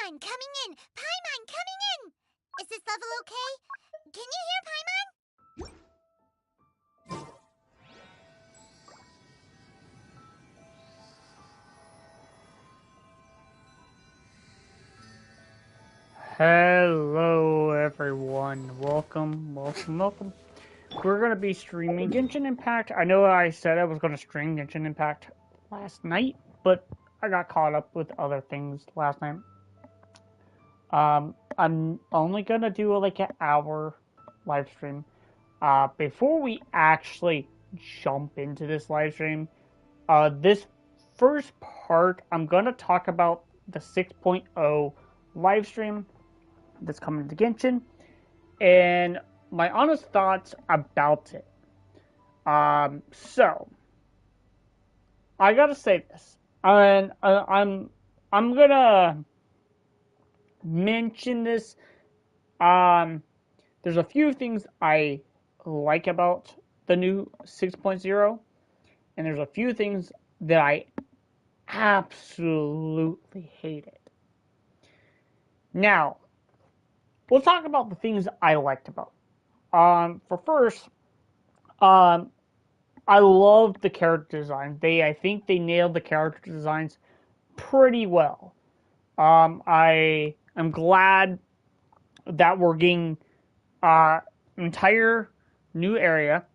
Paimon coming in! Paimon coming in! Is this level okay? Can you hear Paimon? Hello everyone, welcome. We're gonna be streaming Genshin Impact. I know I said I was gonna stream Genshin Impact last night, but I got caught up with other things last night. I'm only gonna do like an hour live stream. Before we actually jump into this live stream, this first part, I'm gonna talk about the 6.0 live stream that's coming to Genshin, and my honest thoughts about it. So I gotta say this, and I'm gonna mention this. There's a few things I like about the new 6.0, and there's a few things that I absolutely hate it. Now, we'll talk about the things I liked about. For first, I love the character design. I think they nailed the character designs pretty well. I am glad that we're getting an entire new area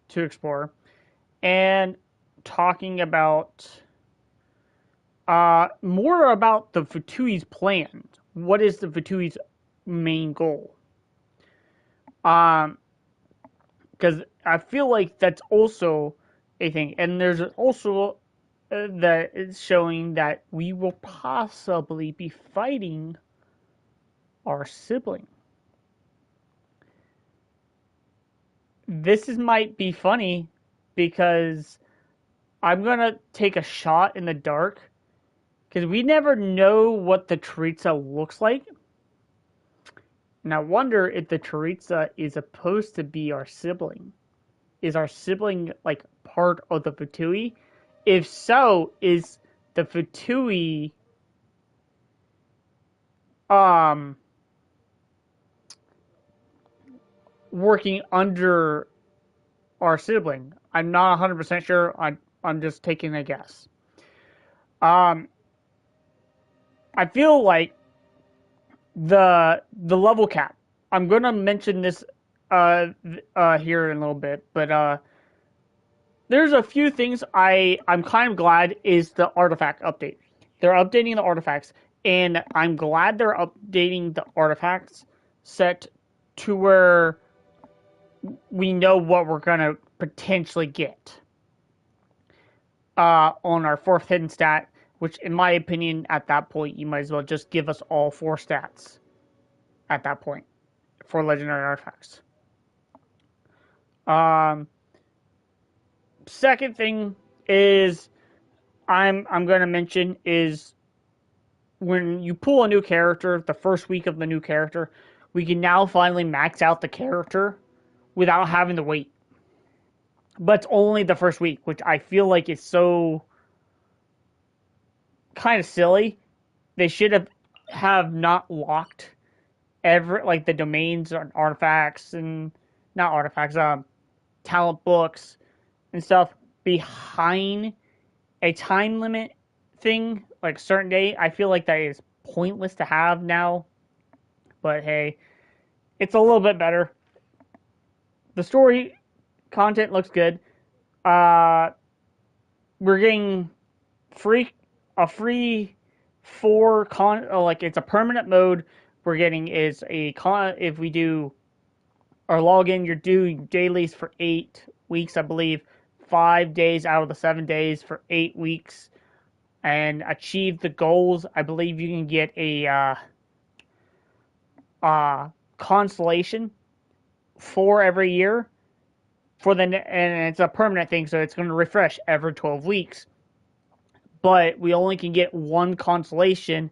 to explore, and talking about more about the Futui's plan. What is the Futui's main goal? Because I feel like that's also a thing, and there's also that it's showing that we will possibly be fighting our sibling. Might be funny because I'm gonna take a shot in the dark because we never know what the Teresa looks like. And I wonder if the Teresa is supposed to be our sibling. Is our sibling like part of the Fatui? If so, is the Fatui working under our sibling? I'm not 100% sure. I'm just taking a guess. I feel like the level cap. I'm gonna mention this here in a little bit, but there's a few things I'm kind of glad is the artifact update. They're updating the artifacts, and I'm glad they're updating the artifacts set to where we know what we're gonna potentially get on our fourth hidden stat. Which, in my opinion, at that point, you might as well just give us all 4 stats at that point for legendary artifacts. Second thing is I'm going to mention is when you pull a new character, the first week of the new character, we can now finally max out the character without having to wait. But it's only the first week, which I feel like is so kind of silly. They should have not locked like the domains and artifacts and not artifacts, talent books and stuff behind a time limit thing, like a certain day. I feel like that is pointless to have now. But hey, it's a little bit better. The story content looks good. We're getting a free 4 like it's a permanent mode. We're getting is if we do our login, you're doing dailies for 8 weeks, I believe. 5 days out of the 7 days for 8 weeks, and achieve the goals. I believe you can get a constellation for every year and it's a permanent thing, so it's going to refresh every 12 weeks. But we only can get 1 constellation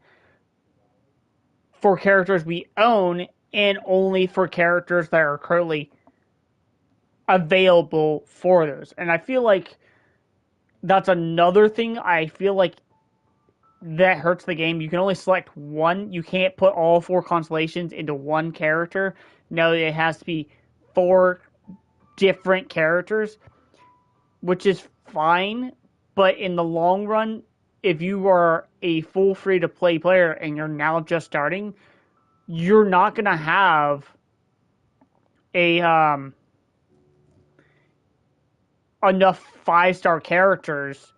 for characters we own, and only for characters that are currently available for those. And I feel like that's another thing I feel like that hurts the game. You can only select one. You can't put all 4 constellations into one character. No, it has to be 4 different characters, which is fine. But in the long run, if you are a full free to play player and you're now just starting, you're not gonna have a enough 5-star characters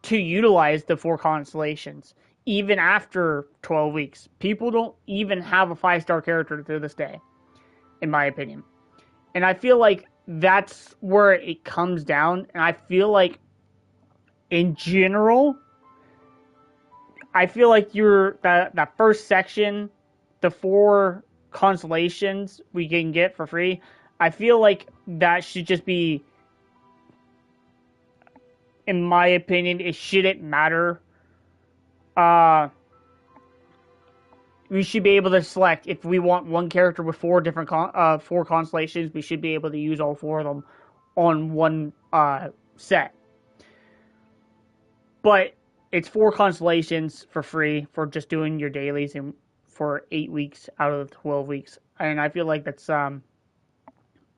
to utilize the 4 constellations. Even after 12 weeks, people don't even have a 5-star character to this day, in my opinion. And I feel like that's where it comes down. And I feel like, in general, I feel like that first section, the 4 constellations we can get for free, I feel like that should just be, in my opinion, it shouldn't matter. We should be able to select if we want one character with 4 different 4 constellations. We should be able to use all 4 of them on one set. But it's 4 constellations for free for just doing your dailies and for 8 weeks out of the 12 weeks, and I feel like that's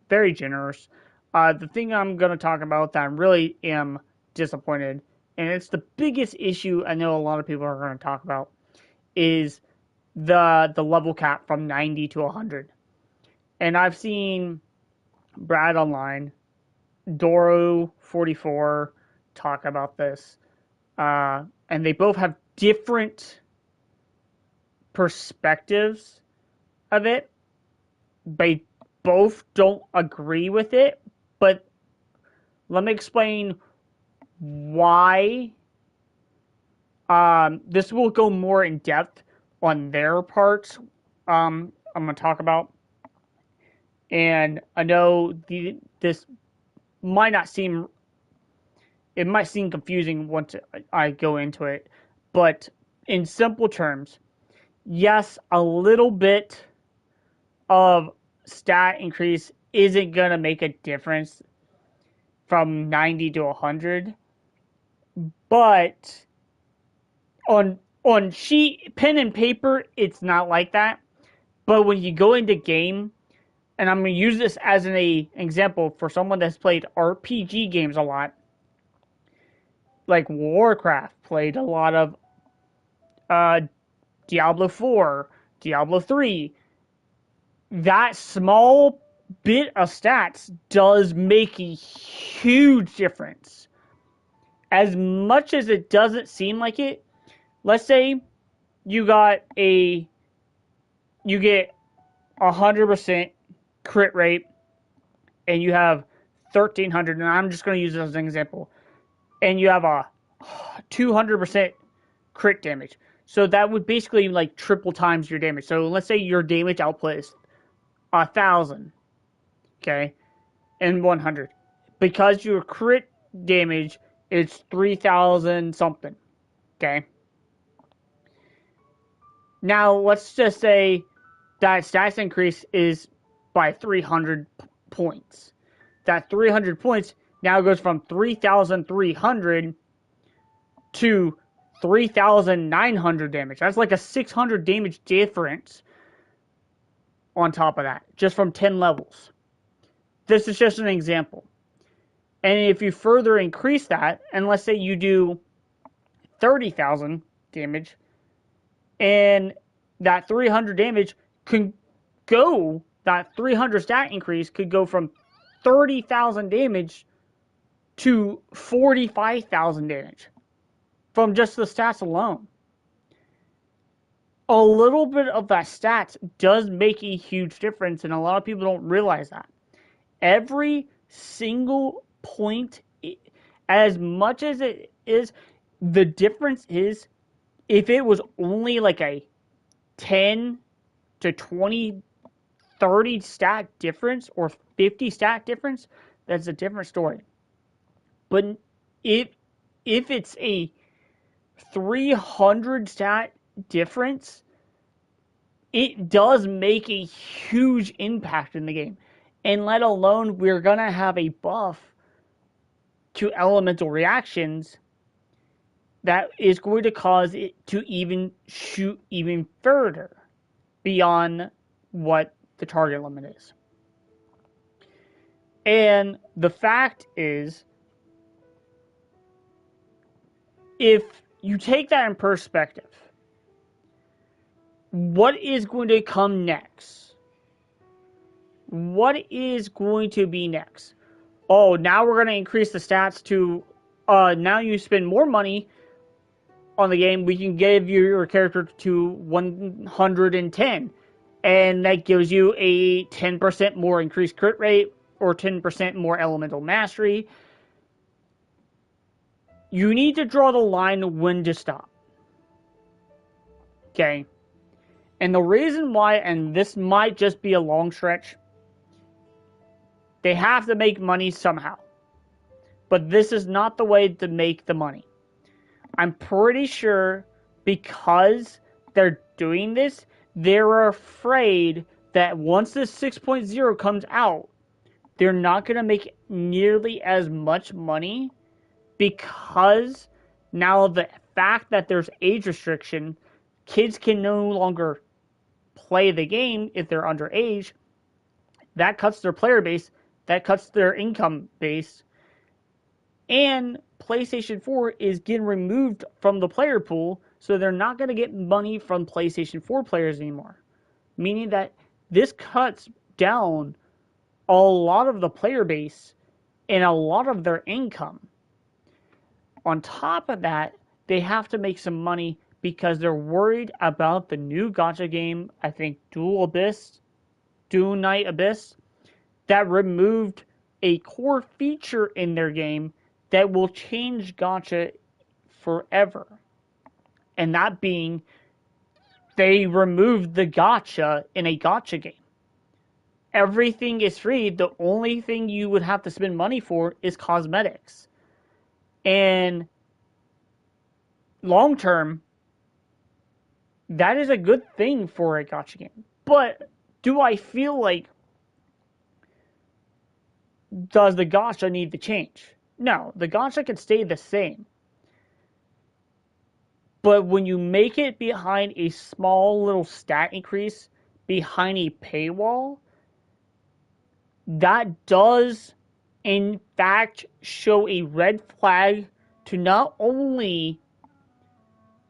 very generous. The thing I'm going to talk about that I really am disappointed, and it's the biggest issue I know a lot of people are going to talk about, is the level cap from 90 to 100. And I've seen Brad online, Doro44 talk about this, and they both have different perspectives of it. They both don't agree with it, but let me explain why. This will go more in depth on their parts. I'm going to talk about, and I know this might not seem. It might seem confusing once I go into it, but in simple terms, yes, a little bit of stat increase isn't going to make a difference from 90 to 100, but on pen and paper, it's not like that. But when you go into game, and I'm going to use this as an example for someone that's played RPG games a lot, like Warcraft, played a lot of Diablo 4, Diablo 3, that small bit of stats does make a huge difference. As much as it doesn't seem like it, let's say you get 100% crit rate and you have 1300, and I'm just going to use this as an example, and you have a 200% crit damage. So that would basically like triple times your damage. So let's say your damage output is 1,000, okay, and 100. Because your crit damage is 3,000 something, okay. Now let's just say that stats increase is by 300 points. That 300 points now goes from 3,300 to 3,900 damage. That's like a 600 damage difference on top of that, just from 10 levels. This is just an example. And if you further increase that, and let's say you do 30,000 damage, and that 300 damage could go, that 300 stat increase could go from 30,000 damage to 45,000 damage from just the stats alone. A little bit of that stats does make a huge difference, and a lot of people don't realize that. Every single point, as much as it is, the difference is, if it was only like a 10 to 20, 30 stat difference or 50 stat difference, that's a different story. But if it's a 300 stat difference, it does make a huge impact in the game. And let alone, we're going to have a buff to elemental reactions that is going to cause it to even shoot even further beyond what the target limit is. And the fact is, if you take that in perspective, what is going to come next? What is going to be next? Oh, now we're going to increase the stats to, now you spend more money on the game, we can give your character to 110. And that gives you a 10% more increased crit rate or 10% more elemental mastery. You need to draw the line when to stop. Okay? And the reason why, and this might just be a long stretch, they have to make money somehow. But this is not the way to make the money. I'm pretty sure because they're doing this, they're afraid that once this 6.0 comes out, they're not going to make nearly as much money because now the fact that there's age restriction, kids can no longer play the game if they're underage. That cuts their player base, that cuts their income base, and PlayStation 4 is getting removed from the player pool, so they're not going to get money from PlayStation 4 players anymore. Meaning that this cuts down a lot of the player base and a lot of their income. On top of that, they have to make some money because they're worried about the new gacha game, I think Dual Night Abyss, that removed a core feature in their game that will change gacha forever. And that being, they removed the gacha in a gacha game. Everything is free. The only thing you would have to spend money for is cosmetics. And long term, that is a good thing for a gacha game. But do I feel like, does the gacha need to change? No, the gacha can stay the same. But when you make it behind a small little stat increase, behind a paywall, that does, in fact, show a red flag to not only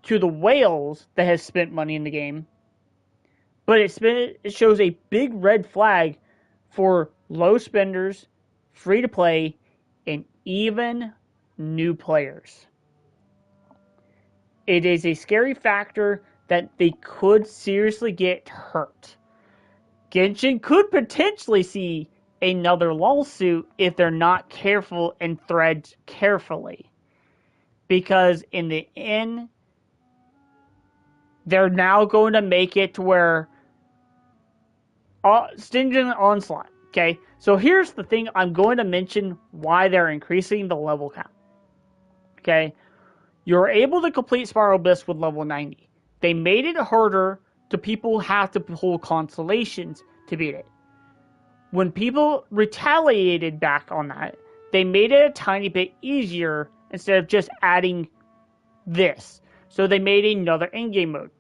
to the whales that has spent money in the game, but it shows a big red flag for low spenders, free to play, and even new players. It is a scary factor that they could seriously get hurt. Genshin could potentially see another lawsuit if they're not careful and thread carefully. Because in the end, they're now going to make it to where Stinging Onslaught. Okay, so here's the thing. I'm going to mention why they're increasing the level count. Okay, you're able to complete Spiral Abyss with level 90. They made it harder to people have to pull constellations to beat it. When people retaliated back on that, they made it a tiny bit easier instead of just adding this. So they made another in-game mode.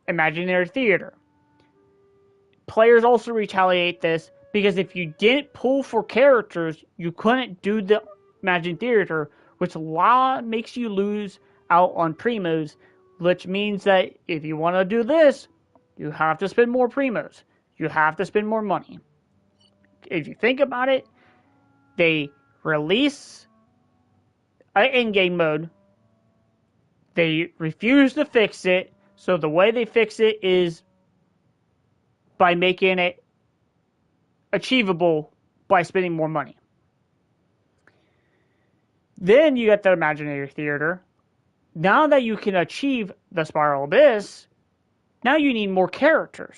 Imaginary Theater. Players also retaliate this because if you didn't pull for characters, you couldn't do the Imaginary Theater, which makes you lose out on primos, which means that if you want to do this, you have to spend more primos. You have to spend more money. If you think about it, they release an in-game mode. They refuse to fix it. So the way they fix it is by making it achievable by spending more money. Then you get the Imaginary Theater. Now that you can achieve the Spiral Abyss, now you need more characters.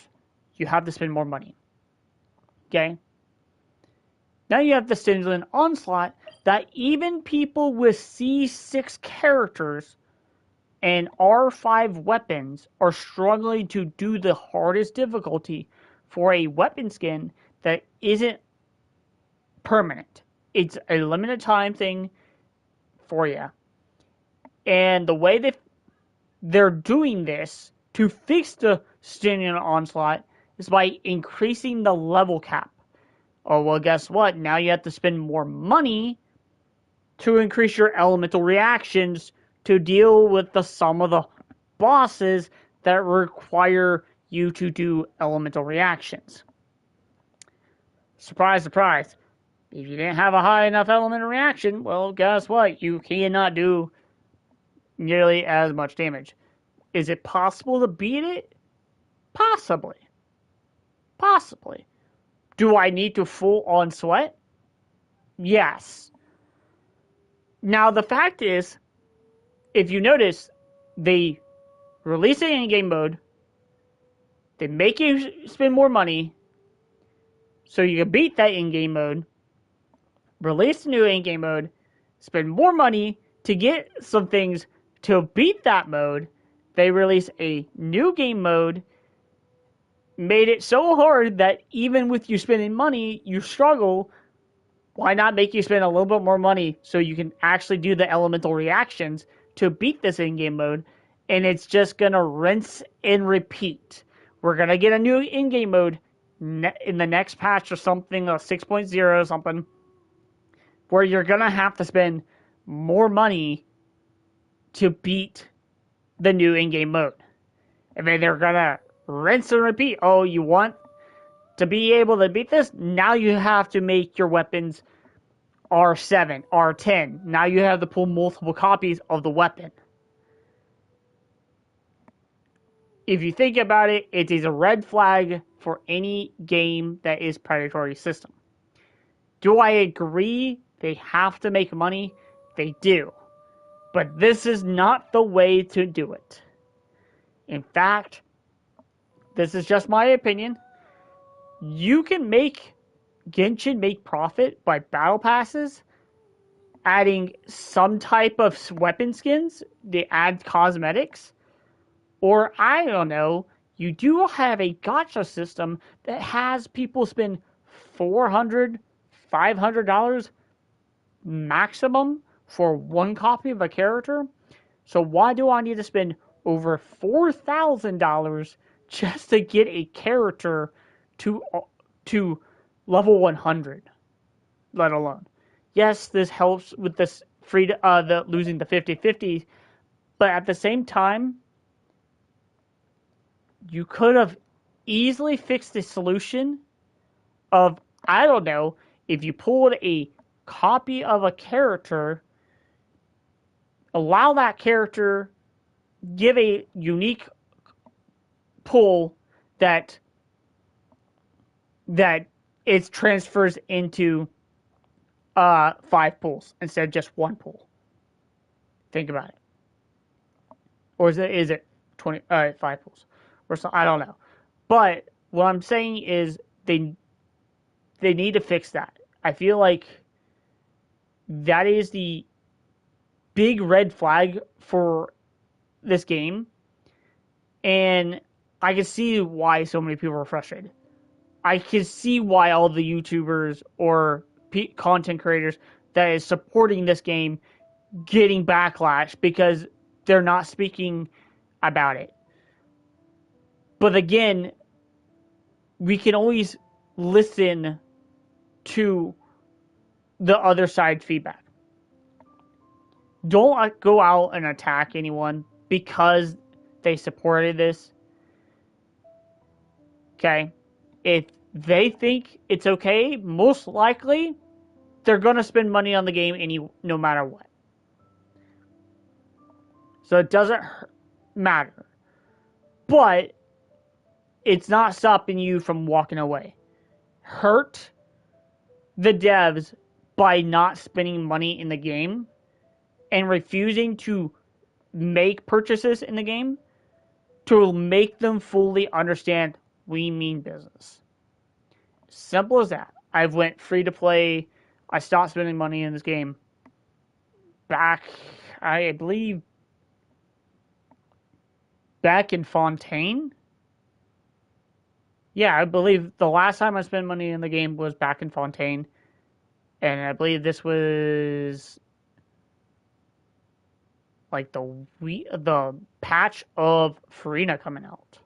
You have to spend more money. Okay? Now you have the Stinging Onslaught that even people with C6 characters and R5 weapons are struggling to do the hardest difficulty for a weapon skin that isn't permanent. It's a limited time thing for you. And the way that they're doing this to fix the standing onslaught is by increasing the level cap. Oh, well, guess what? Now you have to spend more money to increase your elemental reactions to deal with the some of the bosses that require you to do elemental reactions. Surprise, surprise. If you didn't have a high enough elemental reaction, well, guess what? You cannot do nearly as much damage. Is it possible to beat it? Possibly. Possibly. Do I need to full on sweat? Yes. Now, the fact is, if you notice, they release an in-game mode, they make you spend more money, so you can beat that in-game mode, release a new in-game mode, spend more money to get some things to beat that mode. They release a new game mode, made it so hard that even with you spending money, you struggle. Why not make you spend a little bit more money so you can actually do the elemental reactions to beat this in-game mode? And it's just going to rinse and repeat. We're going to get a new in-game mode in the next patch or something, or 6.0 or something, where you're going to have to spend more money to beat the new in-game mode. And then they're going to rinse and repeat. Oh, you want to be able to beat this? Now you have to make your weapons R7, R10. Now you have to pull multiple copies of the weapon. If you think about it, it is a red flag for any game that is predatory system. Do I agree they have to make money? They do. But this is not the way to do it. In fact, this is just my opinion. You can make Genshin make profit by battle passes, adding some type of weapon skins, they add cosmetics, or I don't know, you do have a gacha system that has people spend $400, $500 maximum for one copy of a character. So why do I need to spend over $4,000 just to get a character to level 100, let alone? Yes, this helps with this the losing the 50-50, but at the same time, you could have easily fixed the solution of, I don't know, if you pulled a copy of a character, allow that character, give a unique pull that it transfers into 5 pulls instead of just 1 pull. Think about it. Or is it 20 5 pulls or so? I don't know. But what I'm saying is they need to fix that. I feel like that is the big red flag for this game, and I can see why so many people are frustrated. I can see why all the YouTubers or content creators that is supporting this game getting backlash because they're not speaking about it. But again, we can always listen to the other side feedback. Don't go out and attack anyone because they supported this. Okay? If they think it's okay, most likely they're going to spend money on the game no matter what. So it doesn't matter. But it's not stopping you from walking away. Hurt the devs by not spending money in the game and refusing to make purchases in the game to make them fully understand we mean business. Simple as that. I've went free to play. I stopped spending money in this game back, I believe, back in Fontaine. Yeah, I believe the last time I spent money in the game was back in Fontaine. And I believe this was like the patch of Farina coming out.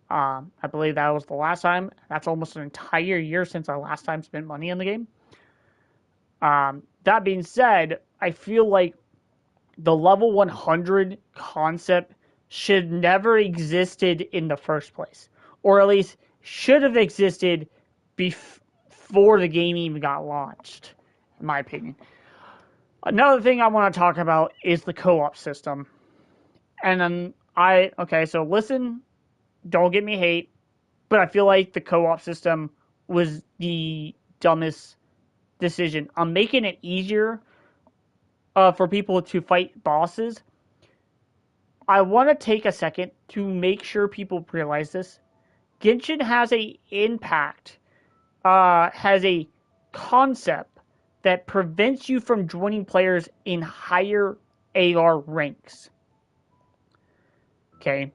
I believe that was the last time. That's almost an entire year since I last time spent money on the game. That being said, I feel like the level 100 concept should never existed in the first place, or at least should have existed before the game even got launched, in my opinion. Another thing I want to talk about is the co-op system. And then so listen, don't get me hate, but I feel like the co-op system was the dumbest decision. I'm making it easier for people to fight bosses. I want to take a second to make sure people realize this. Genshin has a impact, has a concept that prevents you from joining players in higher AR ranks. Okay?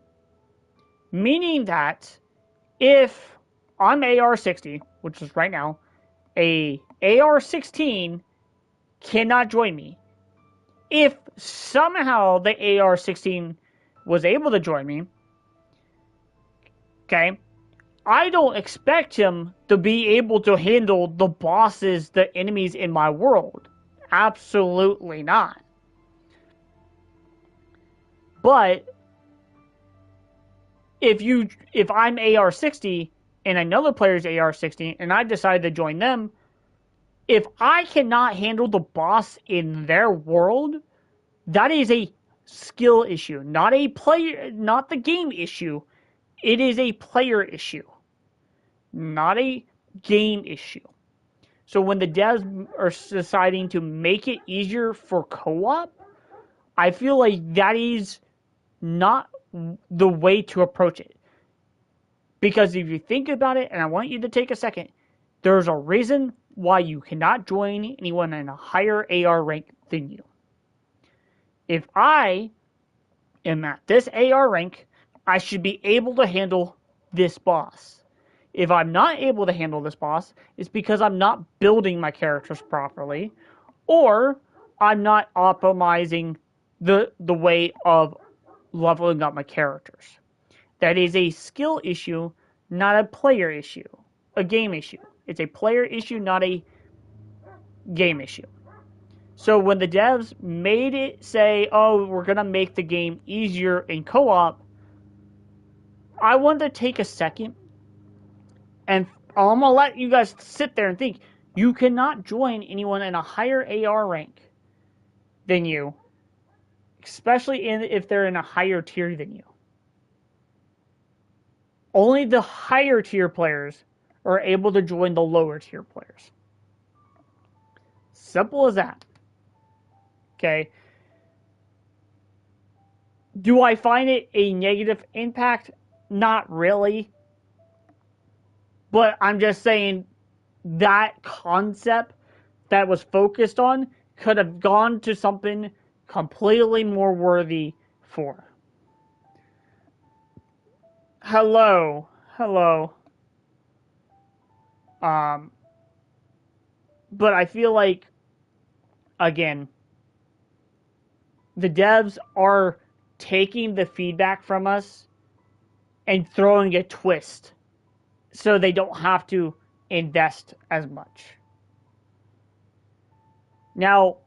Meaning that if I'm AR 60, which is right now, a AR 16 cannot join me. If somehow the AR 16 was able to join me, okay, I don't expect him to be able to handle the bosses, the enemies in my world. Absolutely not. But if I'm AR 60 and another player's AR 60 and I decide to join them, if I cannot handle the boss in their world, that is a skill issue, not the game issue. It is a player issue, not a game issue. So when the devs are deciding to make it easier for co-op, I feel like that is not the way to approach it. Because if you think about it, and I want you to take a second, there's a reason why you cannot join anyone in a higher AR rank than you. If I am at this AR rank, I should be able to handle this boss. If I'm not able to handle this boss, it's because I'm not building my characters properly, or I'm not optimizing the way of leveling up my characters. That is a skill issue, not a player issue, a game issue. It's a player issue, not a game issue. So when the devs made it say, oh, we're going to make the game easier in co-op, I want to take a second and I'm going to let you guys sit there and think. You cannot join anyone in a higher AR rank than you, especially if they're in a higher tier than you. Only the higher tier players are able to join the lower tier players. Simple as that. Okay. Do I find it a negative impact? Not really. But I'm just saying that concept that was focused on could have gone to something completely more worthy for. Hello. But I feel like, again, the devs are taking the feedback from us and throwing a twist so they don't have to invest as much. Now,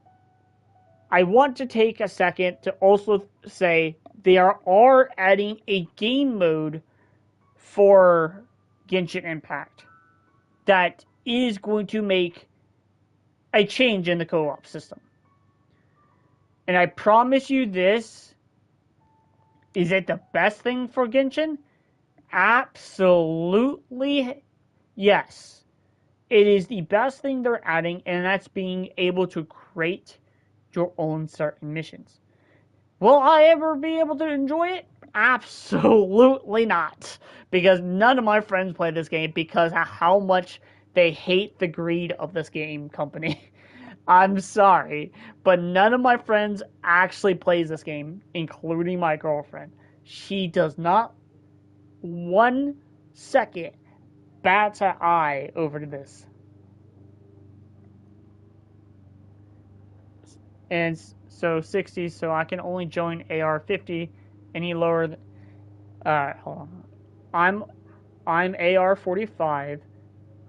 I want to take a second to also say they are adding a game mode for Genshin Impact that is going to make a change in the co-op system. And I promise you this, is it the best thing for Genshin? Absolutely yes. It is the best thing they're adding, and that's being able to create your own certain missions. Will I ever be able to enjoy it? Absolutely not. Because none of my friends play this game because of how much they hate the greed of this game company. I'm sorry, but none of my friends actually plays this game, including my girlfriend. She does not 1 second bats an eye over to this. and so 60. So I can only join AR 50 any lower. Hold on. I'm AR 45,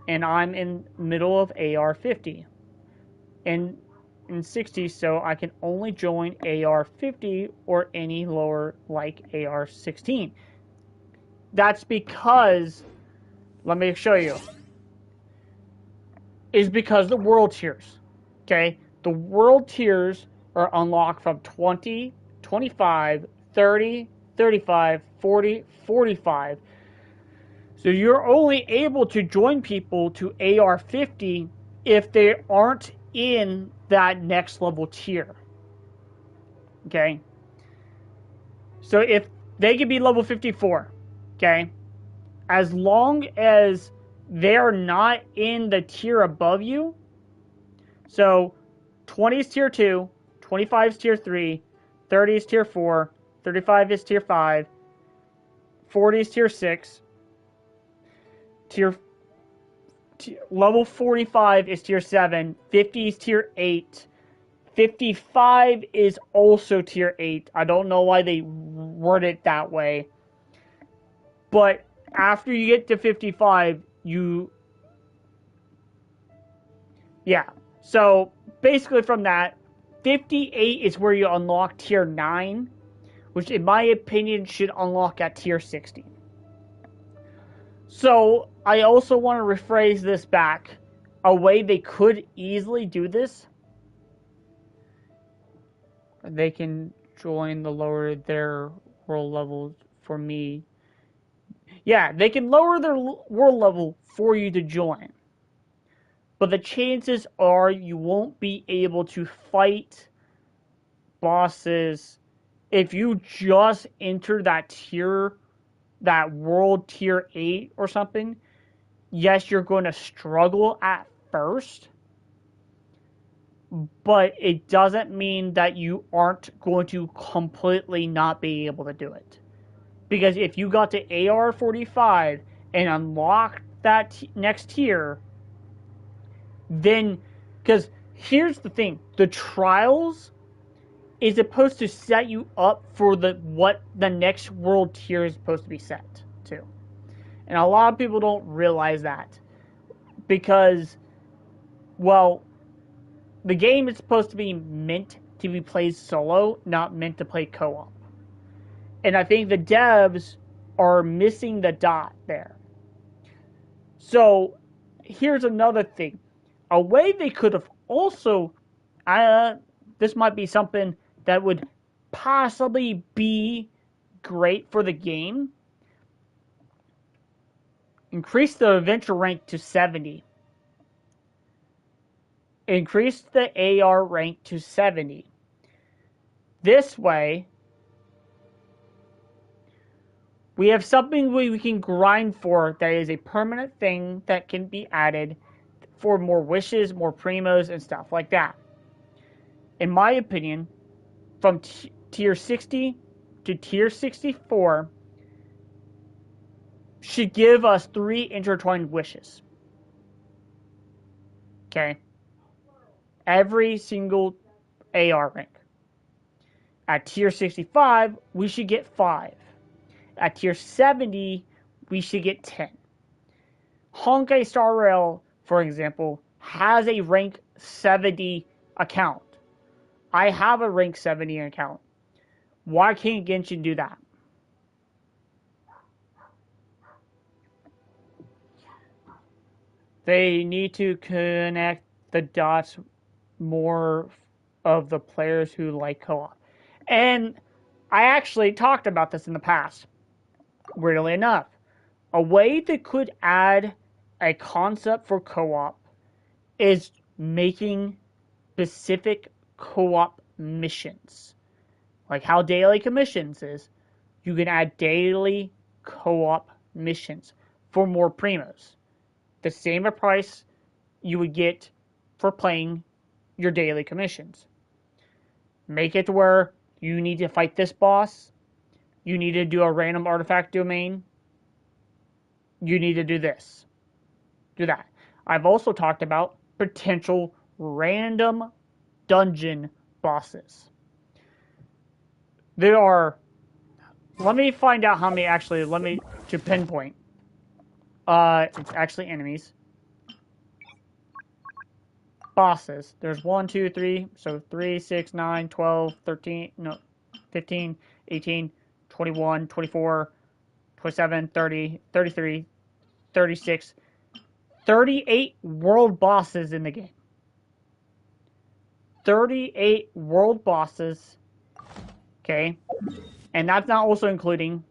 and I'm in middle of AR 50, and in 60. So I can only join AR 50 or any lower like AR 16. That's because, let me show you, is because the world tiers. Okay, the world tiers are unlocked from 20, 25, 30, 35, 40, 45. So you're only able to join people to AR 50 if they aren't in that next level tier. Okay, so if they could be level 54, okay, as long as they're not in the tier above you. So 20 is tier 2, 25 is tier 3, 30 is tier 4, 35 is tier 5, 40 is tier 6, level 45 is tier 7, 50 is tier 8, 55 is also tier 8. I don't know why they word it that way. But after you get to 55, yeah. So basically from that, 58 is where you unlock tier 9, which in my opinion should unlock at tier 60. So I also want to rephrase this back. A way they could easily do this, they can join the lower their world level for me. Yeah, they can lower their world level for you to join. But the chances are you won't be able to fight bosses if you just enter that tier, that world tier 8 or something. Yes, you're going to struggle at first, but it doesn't mean that you aren't going to completely not be able to do it. Because if you got to AR 45 and unlocked that next tier, then, because here's the thing, the trials is supposed to set you up for what the next world tier is supposed to be set to. And a lot of people don't realize that. Because, well, the game is supposed to be meant to be played solo, not meant to play co-op. And I think the devs are missing the dot there. So, here's another thing. A way they could have also, this might be something that would possibly be great for the game. Increase the adventure rank to 70. Increase the AR rank to 70. This way, we have something we can grind for that is a permanent thing that can be added for more wishes, more primos, and stuff like that. In my opinion, from tier 60 to tier 64 should give us 3 intertwined wishes. Okay? Every single AR rank. At tier 65, we should get 5. At tier 70, we should get 10. Honkai Star Rail, for example, has a rank 70 account. I have a rank 70 account. Why can't Genshin do that? They need to connect the dots more of the players who like co-op. And I actually talked about this in the past. Weirdly enough, a way that could add a concept for co-op is making specific co-op missions. Like how daily commissions is, you can add daily co-op missions for more primos. The same price you would get for playing your daily commissions. Make it to where you need to fight this boss, you need to do a random artifact domain, you need to do this. Do that. I've also talked about potential random dungeon bosses. There are. Let me find out how many actually. Let me to pinpoint. It's actually enemies. Bosses. There's 1, 2, 3. So 3, 6, 9, 12, 13. No, 15, 18, 21, 24, 27, 30, 33, 36, 38 world bosses in the game. 38 world bosses. Okay. And that's not also including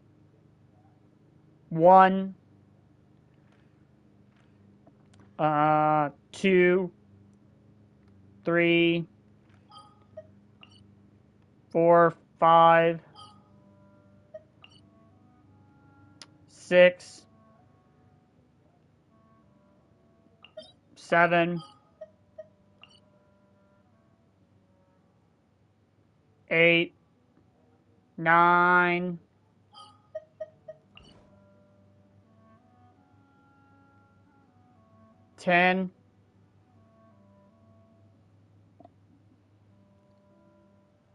1, 2, 3, 4, 5, 6, 7, 8, 9, 10.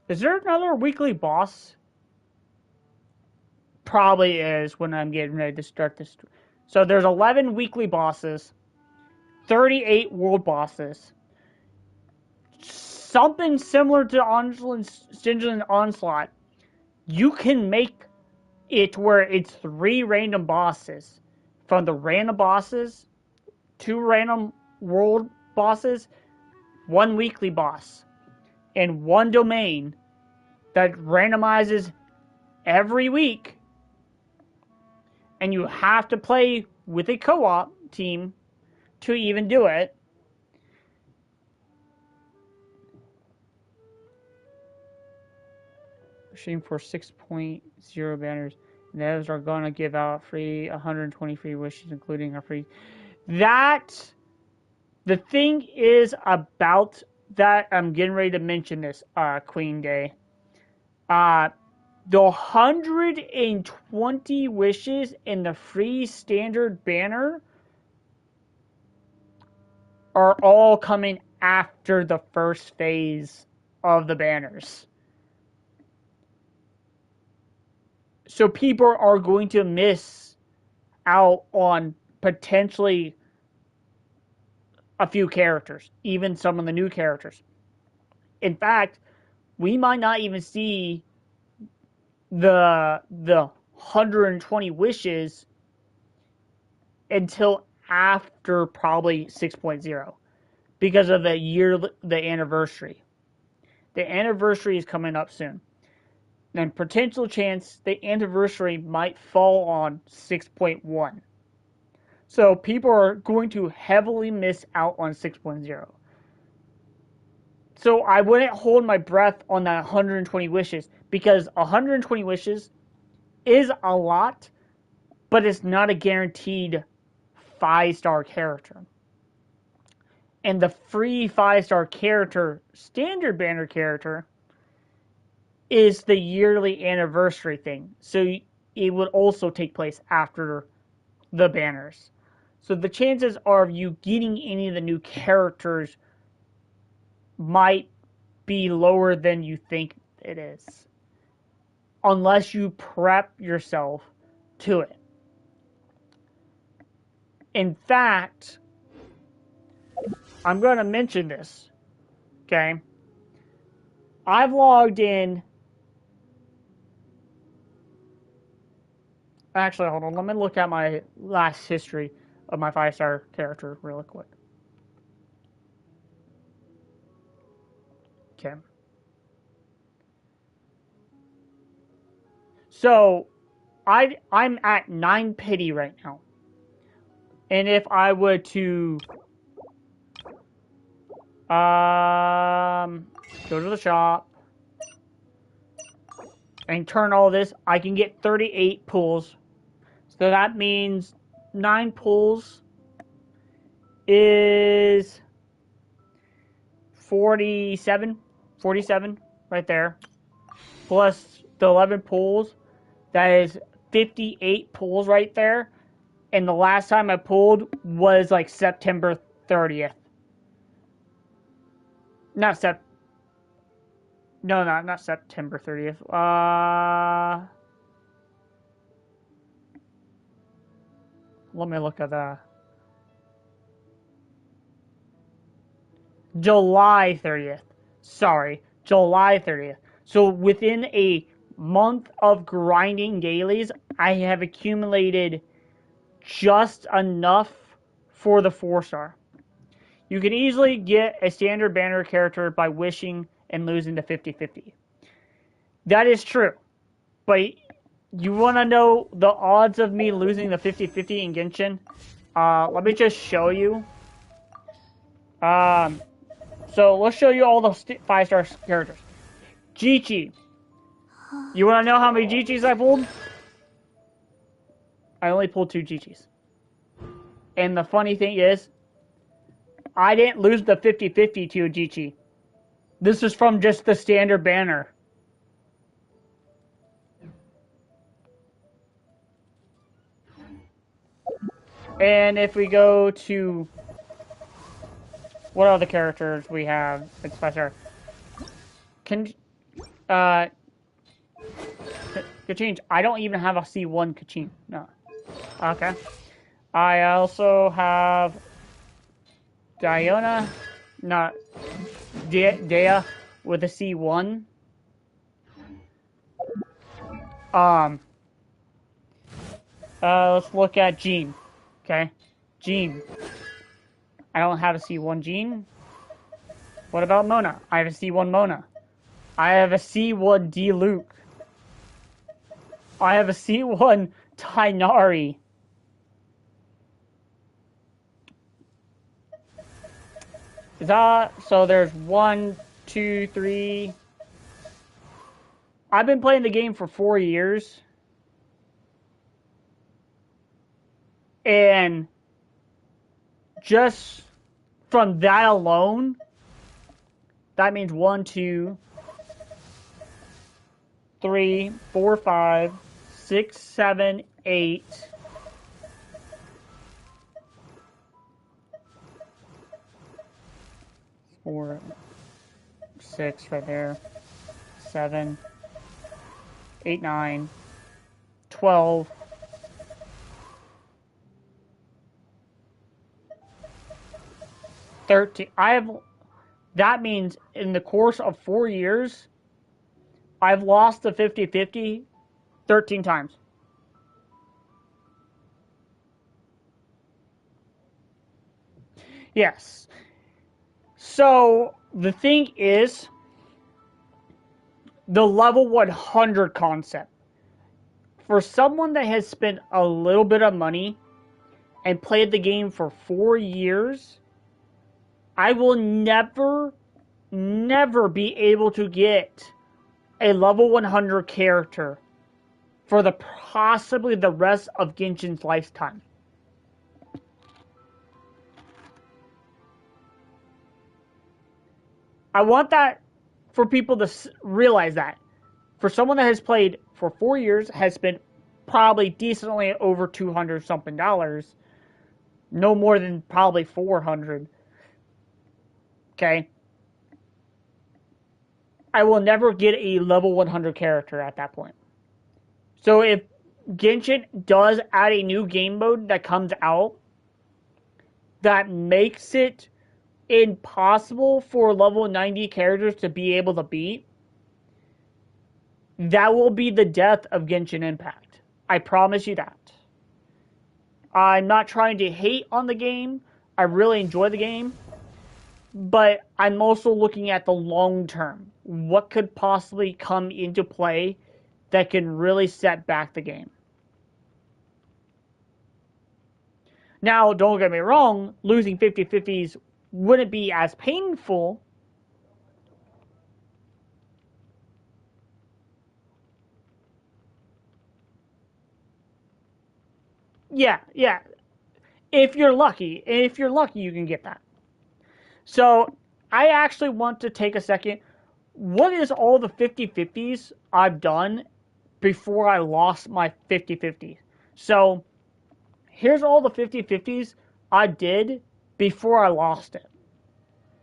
Is there another weekly boss? Probably is when I'm getting ready to start this. So there's 11 weekly bosses, 38 world bosses. Something similar to Genshin Onslaught. You can make it where it's 3 random bosses. From the random bosses, 2 random world bosses, 1 weekly boss, and 1 domain that randomizes every week. And you have to play with a co-op team to even do it. Shooting for 6.0 banners. And those are going to give out free 120 free wishes, including a free. That. The thing is about that, I'm getting ready to mention this, Queen Day. The 120 wishes in the free standard banner are all coming after the first phase of the banners. So people are going to miss out on potentially a few characters, even some of the new characters. In fact, we might not even see the 120 wishes until after probably 6.0 because of the anniversary. The anniversary is coming up soon. And potential chance the anniversary might fall on 6.1. So people are going to heavily miss out on 6.0. So I wouldn't hold my breath on that 120 wishes because 120 wishes is a lot, but it's not a guaranteed 5-star character. And the free 5-star character, standard banner character, is the yearly anniversary thing. So it would also take place after the banners. So the chances of you getting any of the new characters might be lower than you think it is. Unless you prep yourself to it. In fact, I'm going to mention this. Okay? I've logged in. Actually, hold on. Let me look at my last history of my 5-star character really quick. Okay. So, I'm at 9 pity right now. And if I were to go to the shop and turn all this, I can get 38 pulls. So that means 9 pulls is 47 right there. Plus the 11 pulls, that is 58 pulls right there. And the last time I pulled was like September 30th. Not No, not September 30th. Let me look at that. July 30th. Sorry, July 30th. So within a month of grinding dailies, I have accumulated just enough for the 4-star. You can easily get a standard banner character by wishing and losing the 50-50. That is true. But you want to know the odds of me losing the 50-50 in Genshin? Let me just show you. So let's show you all the 5-star characters. Jichi. You want to know how many Jichis I pulled? I only pulled 2 Jichis. And the funny thing is, I didn't lose the 50-50 to a Jichi. This is from just the standard banner. And if we go to what other characters we have, it's faster. Can Kachin, I don't even have a C1 Kachin. No. Okay. I also have Diona, not Dea with a C1. Let's look at Jean. Okay, Jean. I don't have a C1 Jean. What about Mona? I have a C1 Mona. I have a C1 Diluc. I have a C1 Tainari. Is that so? There's 1, 2, 3. I've been playing the game for 4 years. And just from that alone, that means 1, 2, 3, 4, 5, 6, 7, 8. 4, 6 right there. 7, 8, 9, 12. 13. That means in the course of 4 years, I've lost the 50-50 13 times. Yes. So the thing is, the level 100 concept. For someone that has spent a little bit of money and played the game for 4 years, I will never be able to get a level 100 character for possibly the rest of Genshin's lifetime. I want that for people to realize that. For someone that has played for 4 years, has spent probably decently over $200 something, no more than probably 400. Okay? I will never get a level 100 character at that point. So if Genshin does add a new game mode that comes out that makes it impossible for level 90 characters to be able to beat, that will be the death of Genshin Impact. I promise you that. I'm not trying to hate on the game. I really enjoy the game. But I'm also looking at the long term. What could possibly come into play that can really set back the game? Now, don't get me wrong, losing 50-50s wouldn't be as painful. Yeah. If you're lucky, you can get that. So, I actually want to take a second. What is all the 50-50s I've done before I lost my 50-50? So, here's all the 50-50s I did before I lost it.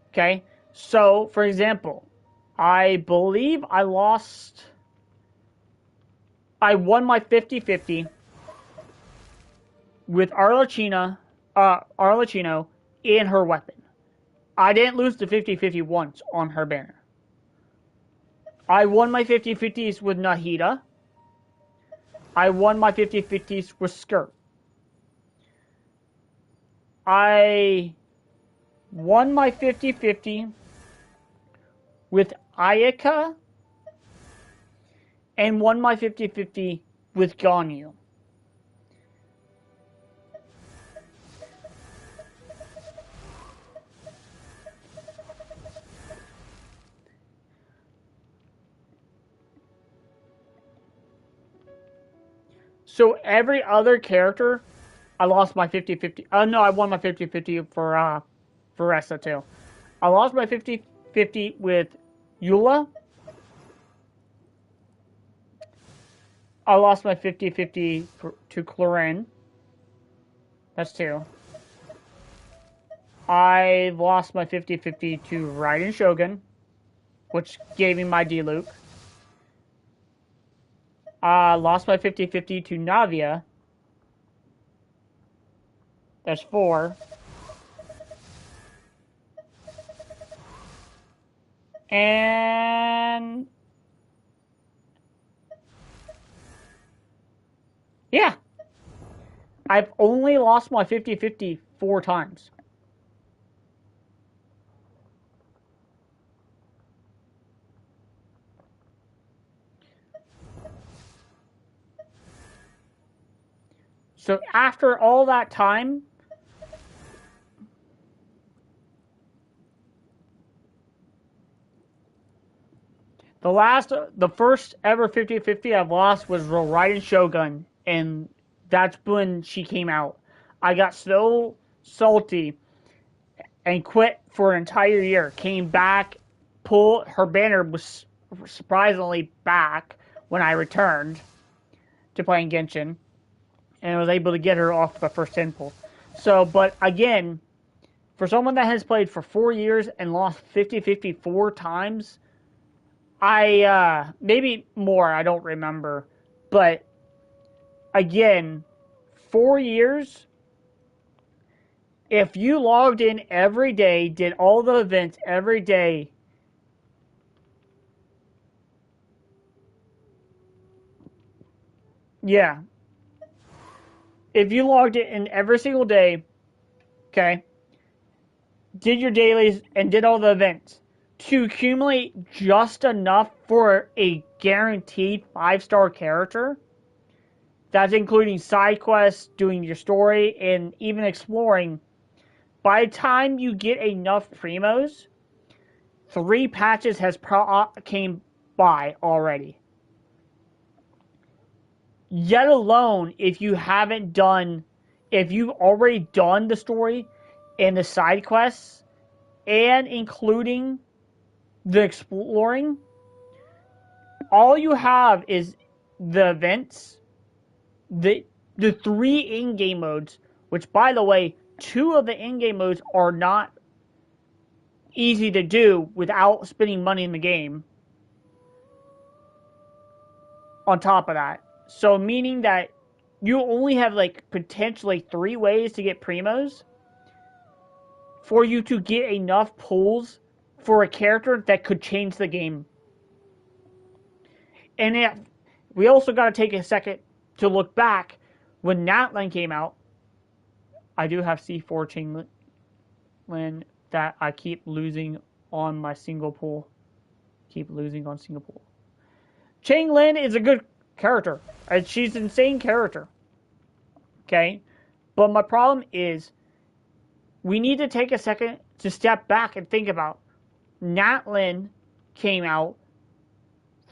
Okay? So, for example, I believe I lost. I won my 50-50 with Arlecchino in her weapon. I didn't lose the 50-50 once on her banner. I won my 50-50s with Nahida. I won my 50-50s with Skirt. I won my 50-50 with Ayaka and won my 50-50 with Ganyu. So every other character, I lost my 50-50. No, I won my 50-50 for Ressa too. I lost my 50-50 with Eula. I lost my 50-50 to Clorin. That's two. I lost my 50-50 to Raiden Shogun, which gave me my D-Luke. I lost my 50-50 to Navia. That's four. And yeah, I've only lost my 50-50 four times. So after all that time, the first ever 50-50 I've lost was Raiden Shogun, and that's when she came out. I got so salty and quit for an entire year. Came back, her banner was surprisingly back when I returned to playing Genshin, and I was able to get her off the first 10 pull. So, but again, for someone that has played for 4 years and lost 50-50 four times, maybe more, I don't remember, but again, 4 years, if you logged in every day, did all the events every day, yeah, if you logged in every single day, okay, did your dailies and did all the events to accumulate just enough for a guaranteed 5-star character, that's including side quests, doing your story, and even exploring, by the time you get enough primos, 3 patches has came by already. Yet alone, if you've already done the story and the side quests, and including the exploring, all you have is the events, the 3 in-game modes, which, by the way, 2 of the in-game modes are not easy to do without spending money in the game. On top of that, so meaning that you only have like potentially 3 ways to get primos for you to get enough pulls for a character that could change the game. And we also got to take a second to look back when Natlan came out. I do have C4 Chainlin that I keep losing on my single pull. Keep losing on single pull. Chainlin is a good character. She's an insane character. Okay? But my problem is we need to take a second to step back and think about Natlan came out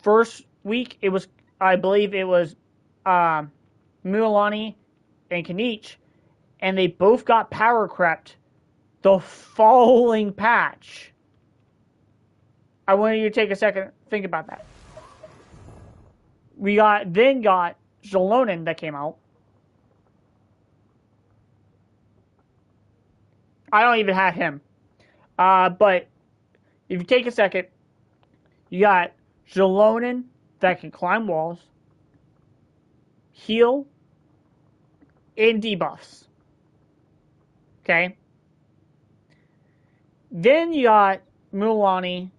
first week. It was, I believe it was Mualani and Kanich, and they both got power crept the following patch. I want you to take a second to think about that. We then got Zolonin that came out. I don't even have him. But if you take a second, You got Zolonin that can climb walls, heal, and debuffs. Okay? Then you got Mulaney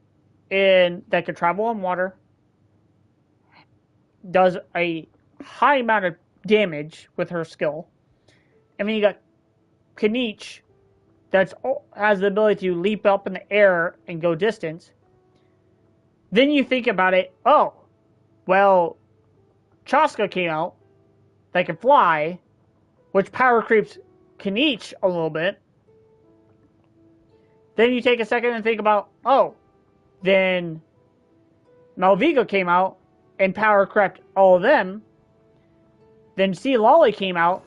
that can travel on water, does a high amount of damage with her skill. And then you got Kanich that has the ability to leap up in the air and go distance. Then you think about it, oh, well, Chaska came out that can fly, which power creeps Kanich a little bit. Then you take a second and think about, oh, then Malviga came out and power crept all of them. Then Sea Lolly came out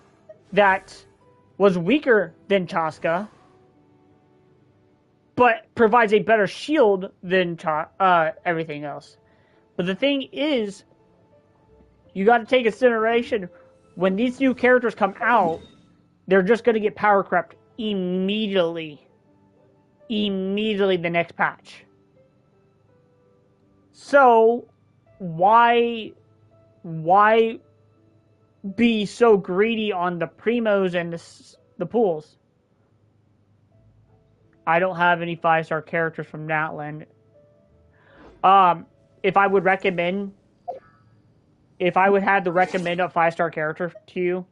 that was weaker than Chaska, but provides a better shield than everything else. But the thing is, you got to take consideration when these new characters come out, they're just going to get power crept immediately the next patch. So why be so greedy on the primos and the pools? I don't have any 5-star characters from Natlan. If I would have to recommend a 5-star character to you,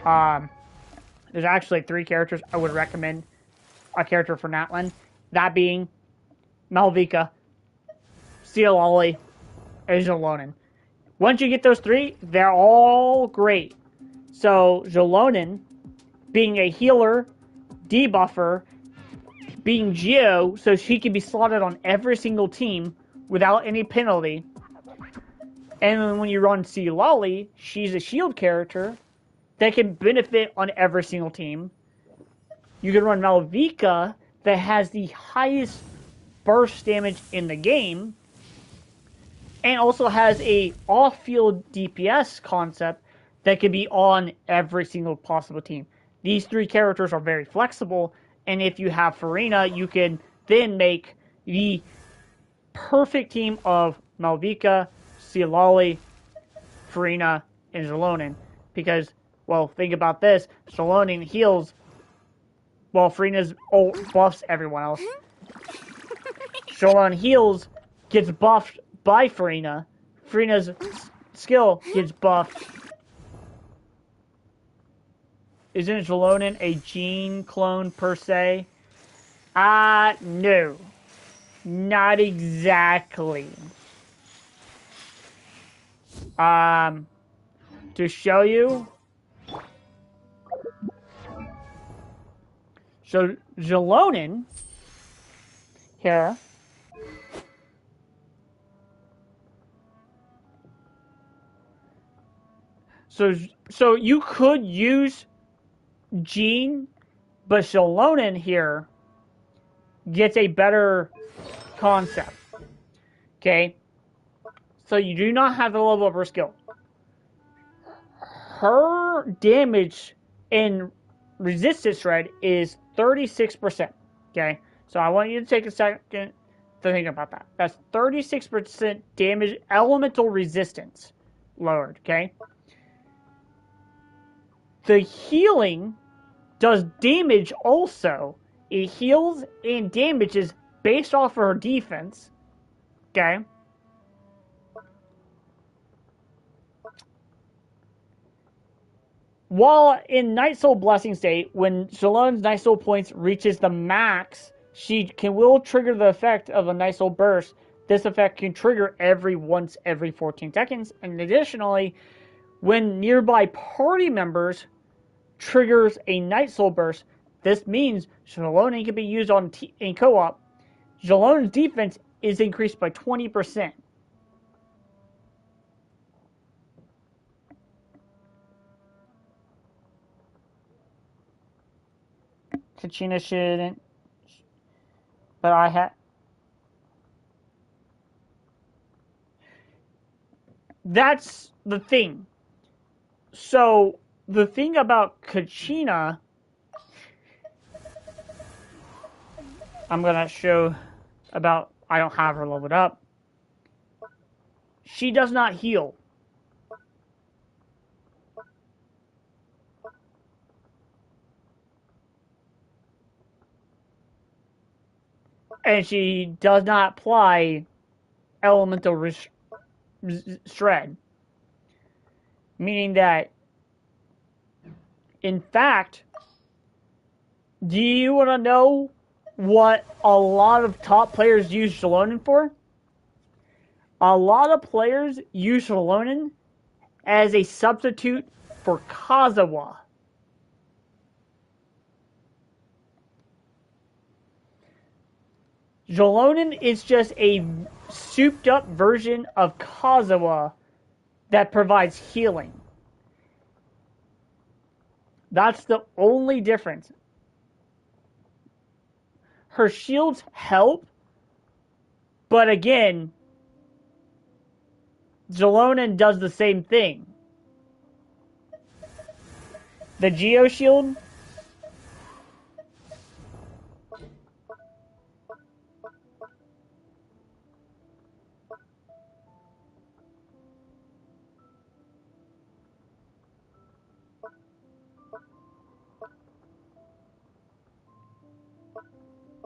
there's actually 3 characters I would recommend a character for Natlan. That being Malvika, Sealolly, and Zolonin. Once you get those 3, they're all great. So Zolonin, being a healer, debuffer, being Geo, so she can be slotted on every single team without any penalty. And then when you run Sealolly, she's a shield character that can benefit on every single team. You can run Malvika that has the highest burst damage in the game, and also has a off-field DPS concept that can be on every single possible team. These 3 characters are very flexible, and if you have Farina, you can then make the perfect team of Malvika, Sealolly, Farina, and Zolonin. Because, well, think about this. Zolonin heals while Farina's buffs everyone else. Zolonin heals, gets buffed by Farina. Farina's skill gets buffed. Isn't Zolonin a gene clone per se? No. Not exactly. To show you. So, Zolonin here. So you could use Gene, but Zolonin here gets a better concept. Okay? So you do not have the level of her skill. Her damage in resistance red is 36%. Okay? So I want you to take a second to think about that. That's 36% damage, elemental resistance lowered. Okay? The healing does damage also. It heals and damages based off of her defense. Okay? While in Night Soul Blessing state, when Shalon's Night Soul points reaches the max, she will trigger the effect of a Night Soul Burst. This effect can trigger once every 14 seconds. And additionally, when nearby party members triggers a Night Soul Burst, this means Shalon can be used in co-op. Shalon's defense is increased by 20%. Kachina shouldn't, but I had. That's the thing. So the thing about Kachina, I'm gonna show about. I don't have her leveled up. she does not heal. And she does not apply elemental shred. Meaning that, in fact, do you want to know what a lot of top players use Shallonen for? A lot of players use Shallonen as a substitute for Kazawa. Shallonen is just a souped up version of Kazawa that provides healing. That's the only difference. Her shields help, but again, Shallonen does the same thing. The Geo Shield,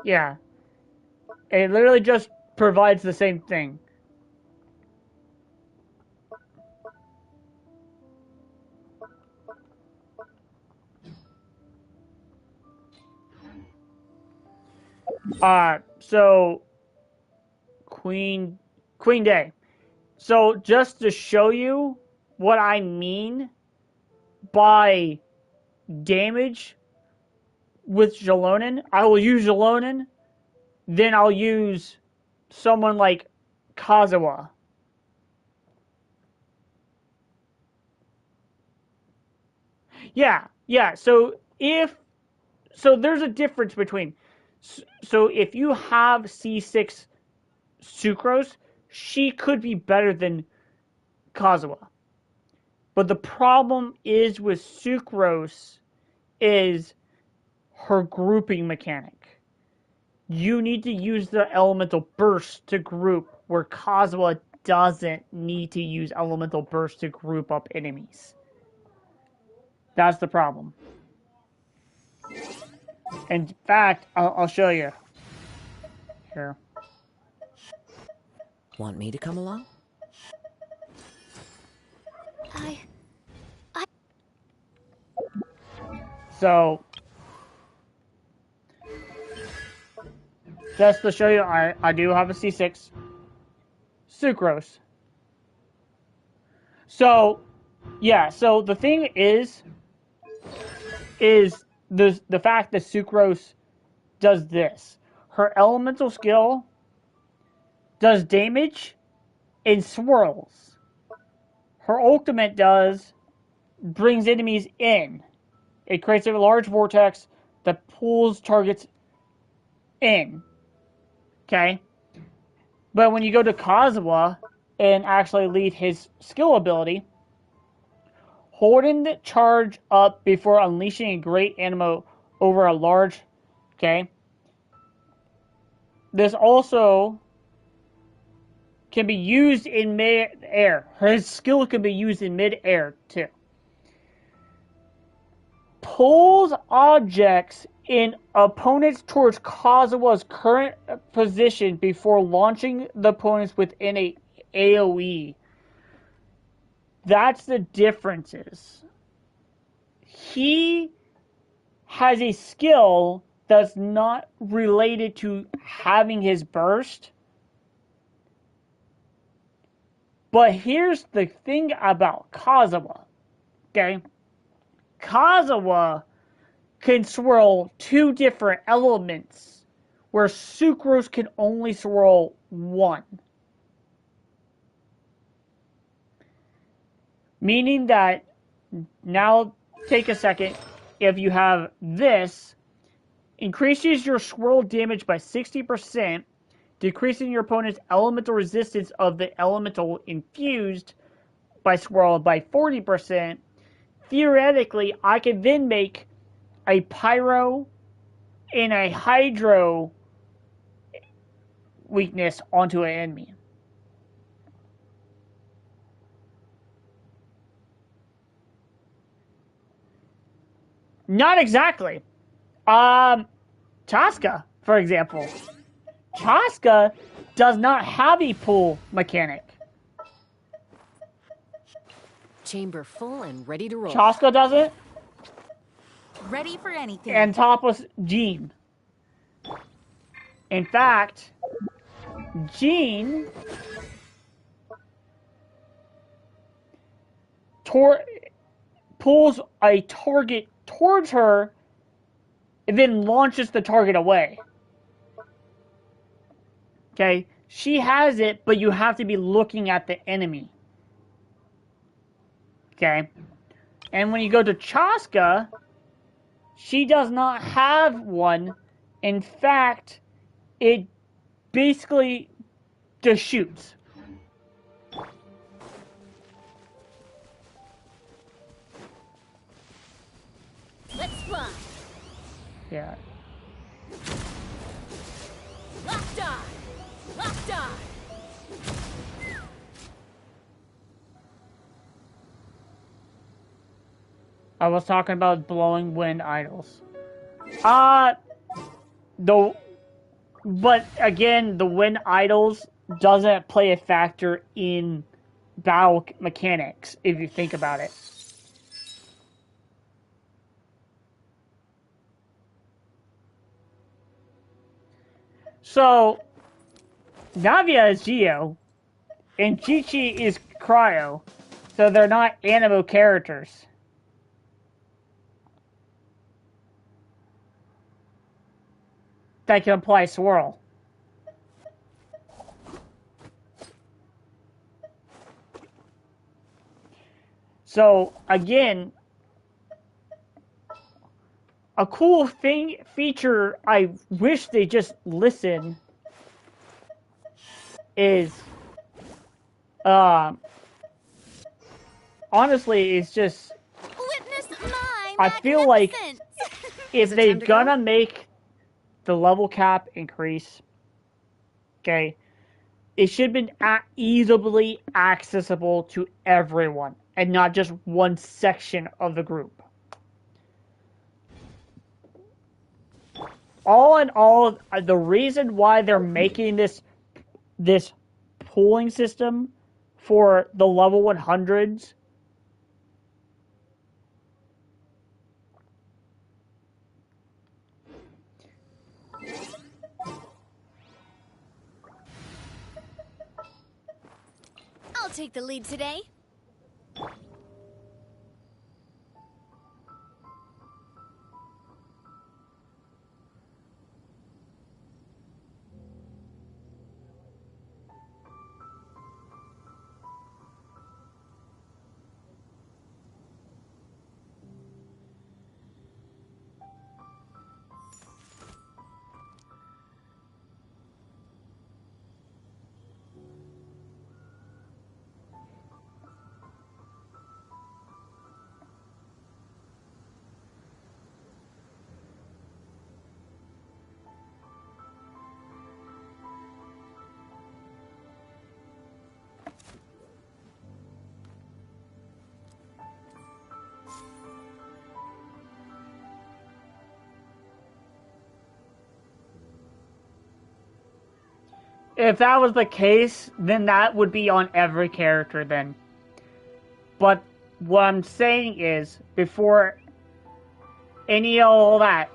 yeah, it literally just provides the same thing. So Queen Day. So just to show you what I mean by damage with Shallonen, I will use Shallonen, then I'll use someone like Kazawa. Yeah. So there's a difference between. So if you have C6 Sucrose, she could be better than Kazuha. But the problem is with Sucrose is her grouping mechanic. You need to use the elemental burst to group, where Kazuha doesn't need to use elemental burst to group up enemies. That's the problem. In fact, I'll show you. Here. Want me to come along? So, just to show you, I do have a C6 Sucrose. So, yeah, so the thing is the fact that Sucrose does this. Her elemental skill does damage and swirls. Her ultimate brings enemies in. It creates a large vortex that pulls targets in. Okay? But when you go to Kazuha and actually lead his skill ability, holding the charge up before unleashing a great animo over a large, okay? This also can be used in mid-air. His skill can be used in mid-air too. Pulls objects in opponents towards Kazuha's current position before launching the opponents within a AoE. That's the differences. He has a skill that's not related to having his burst. But here's the thing about Kazuha. Okay? Kazuha can swirl two different elements, where Sucrose can only swirl one. Meaning that, now take a second, if you have this, increases your swirl damage by 60%, decreasing your opponent's elemental resistance of the elemental infused by swirl by 40%. Theoretically, I could then make a pyro and a hydro weakness onto an enemy. Not exactly. Chaska, for example. Chaska does not have a pull mechanic. Chamber full and ready to roll. Chaska doesn't. Ready for anything. And topless Jean. In fact, Jean pulls a target towards her and then launches the target away. Okay? She has it, but you have to be looking at the enemy. Okay? And when you go to Chaska, she does not have one. In fact, it basically just shoots. Let's fly. Yeah. Locked on. Locked on. I was talking about blowing wind idols. But again, the wind idols doesn't play a factor in battle mechanics if you think about it. So, Navia is Geo, and Chi-Chi is Cryo, so they're not animo characters. That can apply Swirl. So, again, a cool feature I wish they just listen is, honestly, it's just, Witness my I feel like if Is it they're time to gonna go? make the level cap increase, okay, it should have been easily accessible to everyone and not just one section of the group. All in all, the reason why they're making this pooling system for the level 100s I'll take the lead today. if that was the case, then that would be on every character then. But what I'm saying is, before any of all that,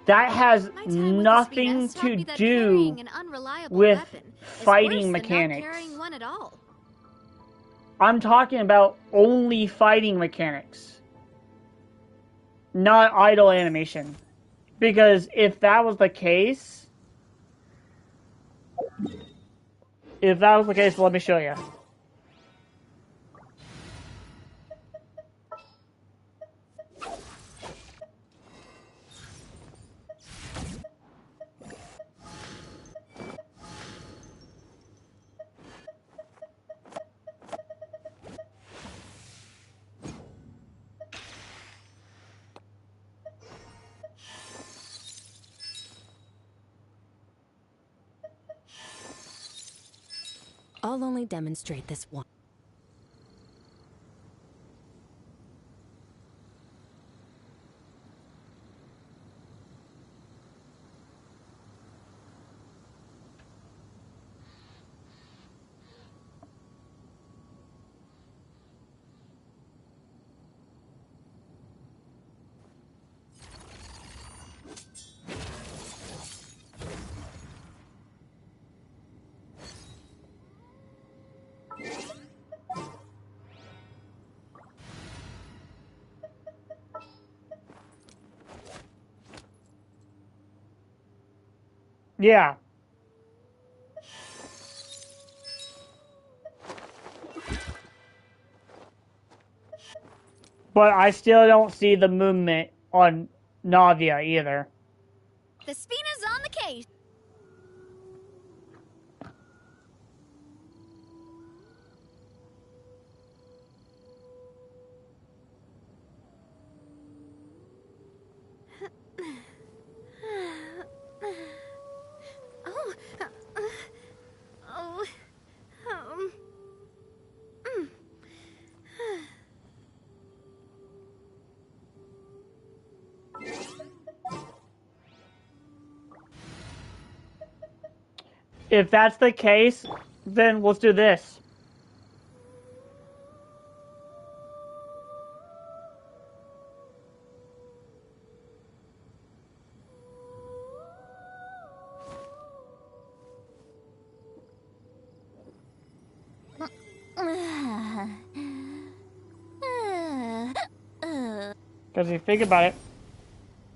that has nothing to do with fighting mechanics. I'm talking about only fighting mechanics, not idle animation. Because if that was the case, let me show you. I'll only demonstrate this one. Yeah. But I still don't see the movement on Navia either. The Spina's on the case. Oh. Oh. If that's the case, then let's do this. Because if you think about it,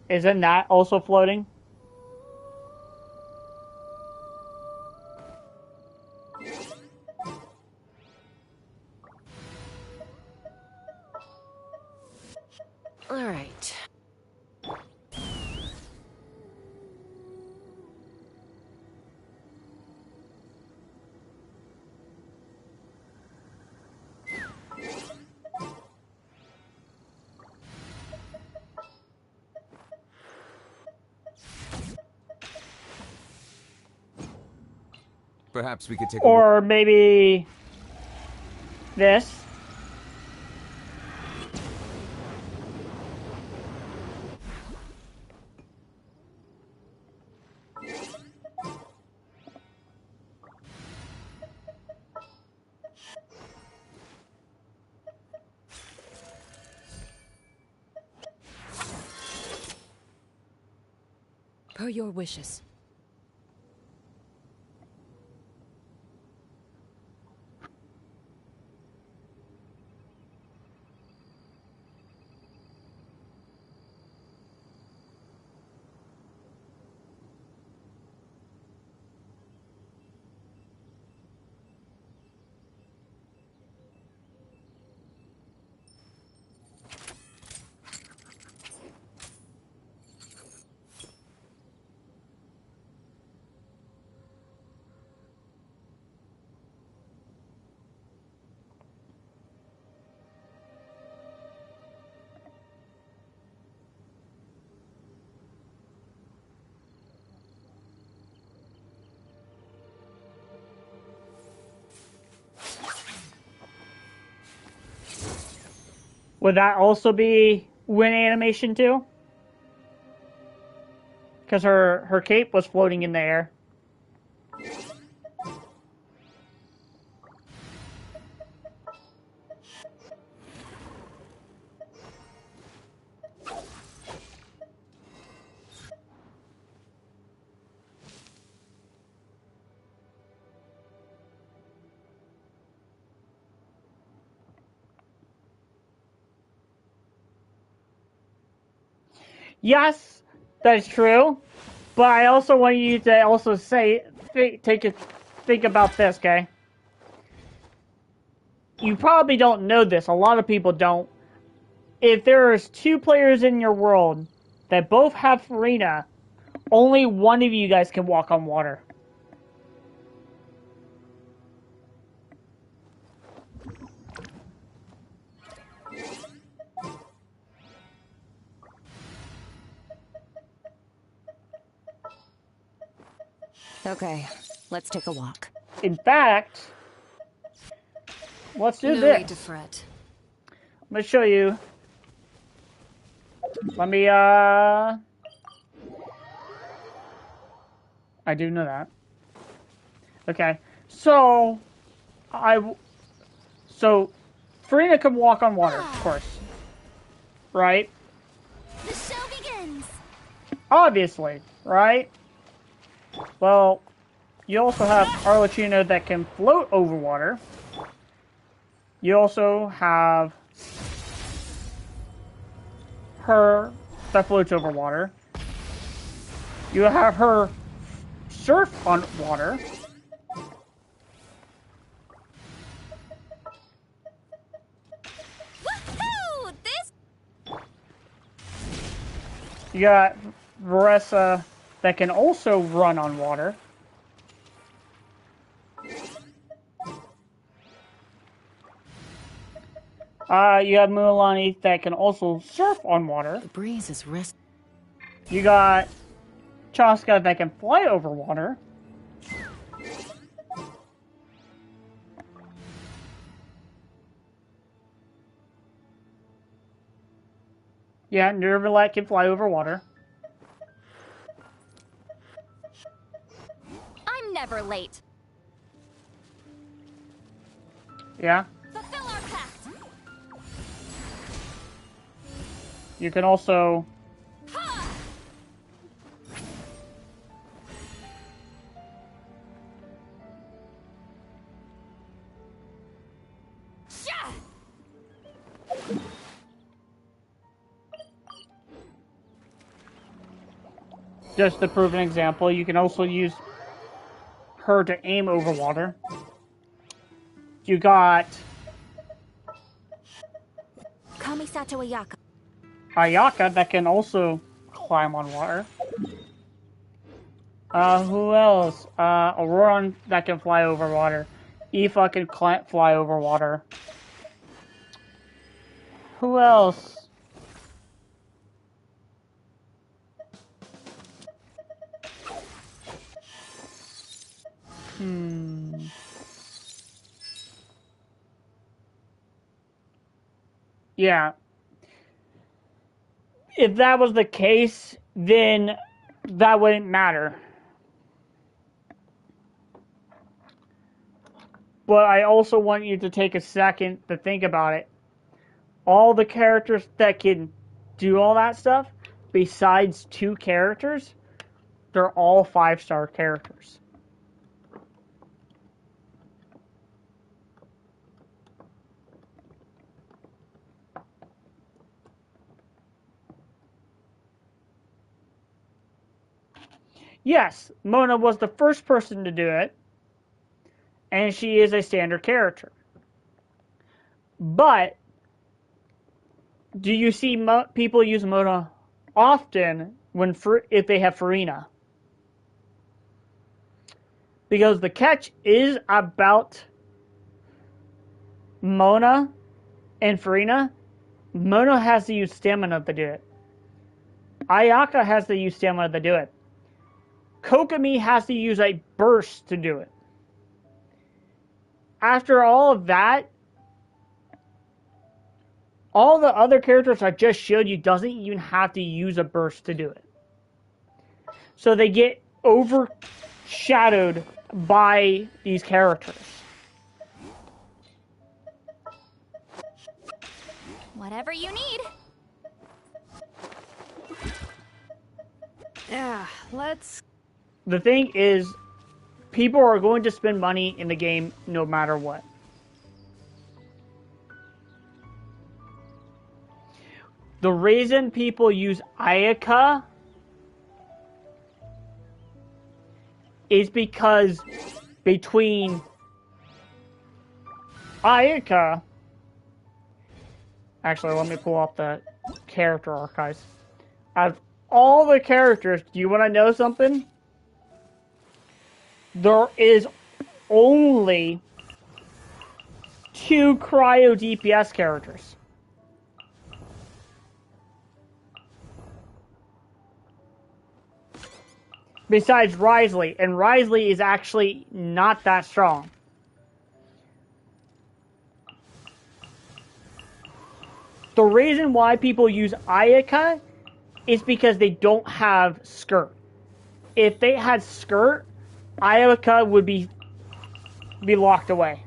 isn't that also floating? All right. Perhaps we could take Or maybe this. Per your wishes. Would that also be win animation too? Because her cape was floating in the air. Yes, that is true. But I also want you to also think about this, okay? You probably don't know this. A lot of people don't. If there's two players in your world that both have Farina, only one of you guys can walk on water. Okay, let's take a walk. In fact, let's do No this. need to fret. I'm gonna show you. Let me, I do know that. Okay, so, Farina can walk on water, of course. Right? The show begins. Obviously, right? Well, you also have Arlecchino that can float over water. You also have her that floats over water. You have her surf on water. Woohoo! This. You got Varessa that can also run on water. You have Mualani that can also surf on water. The breeze is rest. You got Chaska that can fly over water. Yeah, Nervalet can fly over water. I'm never late. Yeah. Fulfill our pact. You can also... Ha! Sha! Just to prove an example, you can also use her to aim over water. You got Kamisato Ayaka. Ayaka that can also climb on water. Who else? Auroran that can fly over water. Aoife can fly over water. Who else? Yeah. If that was the case, then that wouldn't matter. But I also want you to take a second to think about it. All the characters that can do all that stuff, besides 2 characters, they're all 5-star characters. Yes, Mona was the first person to do it, and she is a standard character. But do you see people use Mona often if they have Farina? Because the catch is about Mona and Farina. Mona has to use stamina to do it. Ayaka has to use stamina to do it. Kokomi has to use a burst to do it. After all of that, all the other characters I just showed you doesn't even have to use a burst to do it. So they get overshadowed by these characters. Whatever you need. Yeah, let's... The thing is, people are going to spend money in the game no matter what. The reason people use Ayaka is because between Ayaka... Actually, let me pull up the character archives. Out of all the characters, do you want to know something? There is only 2 cryo DPS characters. Besides Risley, and Risley is actually not that strong. The reason why people use Ayaka is because they don't have Skirt. If they had Skirt, Ayaka would be locked away.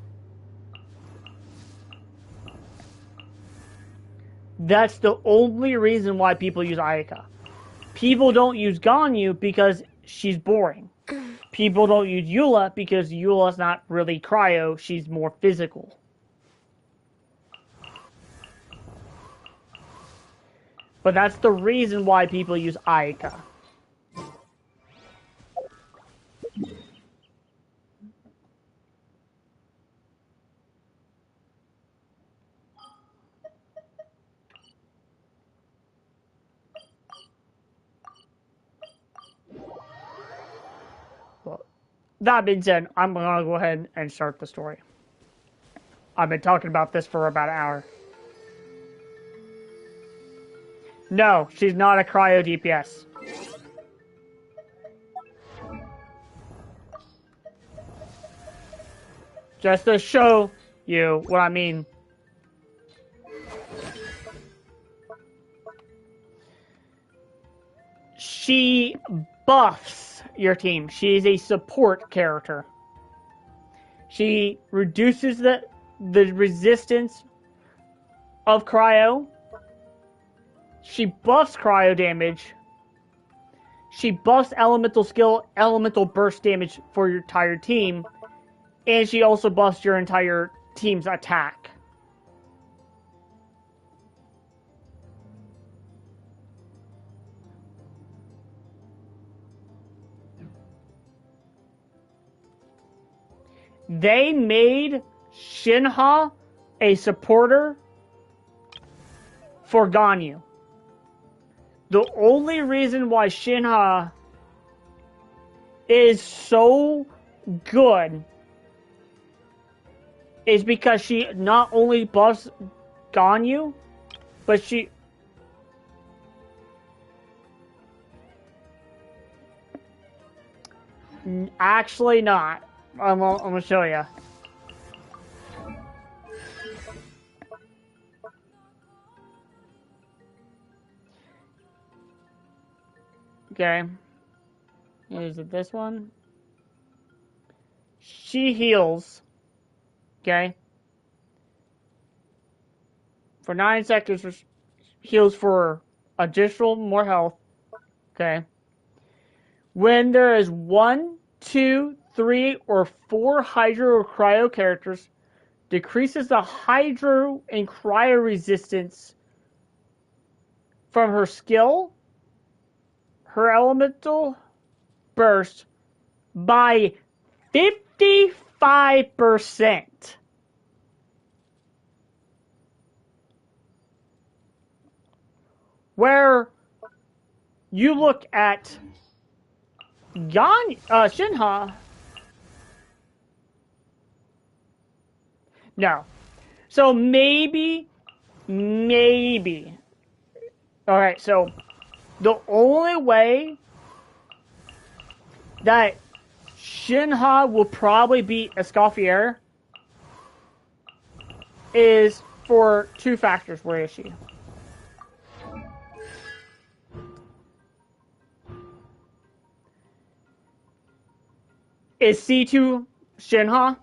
That's the only reason why people use Ayaka. People don't use Ganyu because she's boring. People don't use Eula because Eula's not really cryo, she's more physical. But that's the reason why people use Aika. Well, that being said, I'm gonna go ahead and start the story. I've been talking about this for about an hour. No, she's not a cryo DPS. Just to show you what I mean. She buffs your team. She is a support character. She reduces the resistance of cryo. She buffs cryo damage. She buffs elemental skill, elemental burst damage for your entire team. And she also buffs your entire team's attack. They made Shinha a supporter for Ganyu. The only reason why Shinha is so good is because she not only buffs Ganyu, but she... Actually not. I'm gonna show you. Okay. Is it this one? She heals. Okay. For 9 seconds, heals for additional more health. Okay. When there is 1, 2, 3, or 4 hydro or cryo characters, decreases the hydro and cryo resistance from her skill, her elemental burst by 55%. Where you look at Shinha. No. So maybe. Alright, so the only way that Shinha will probably beat Escoffier is for 2 factors. Where is she? Is C2 Shinha?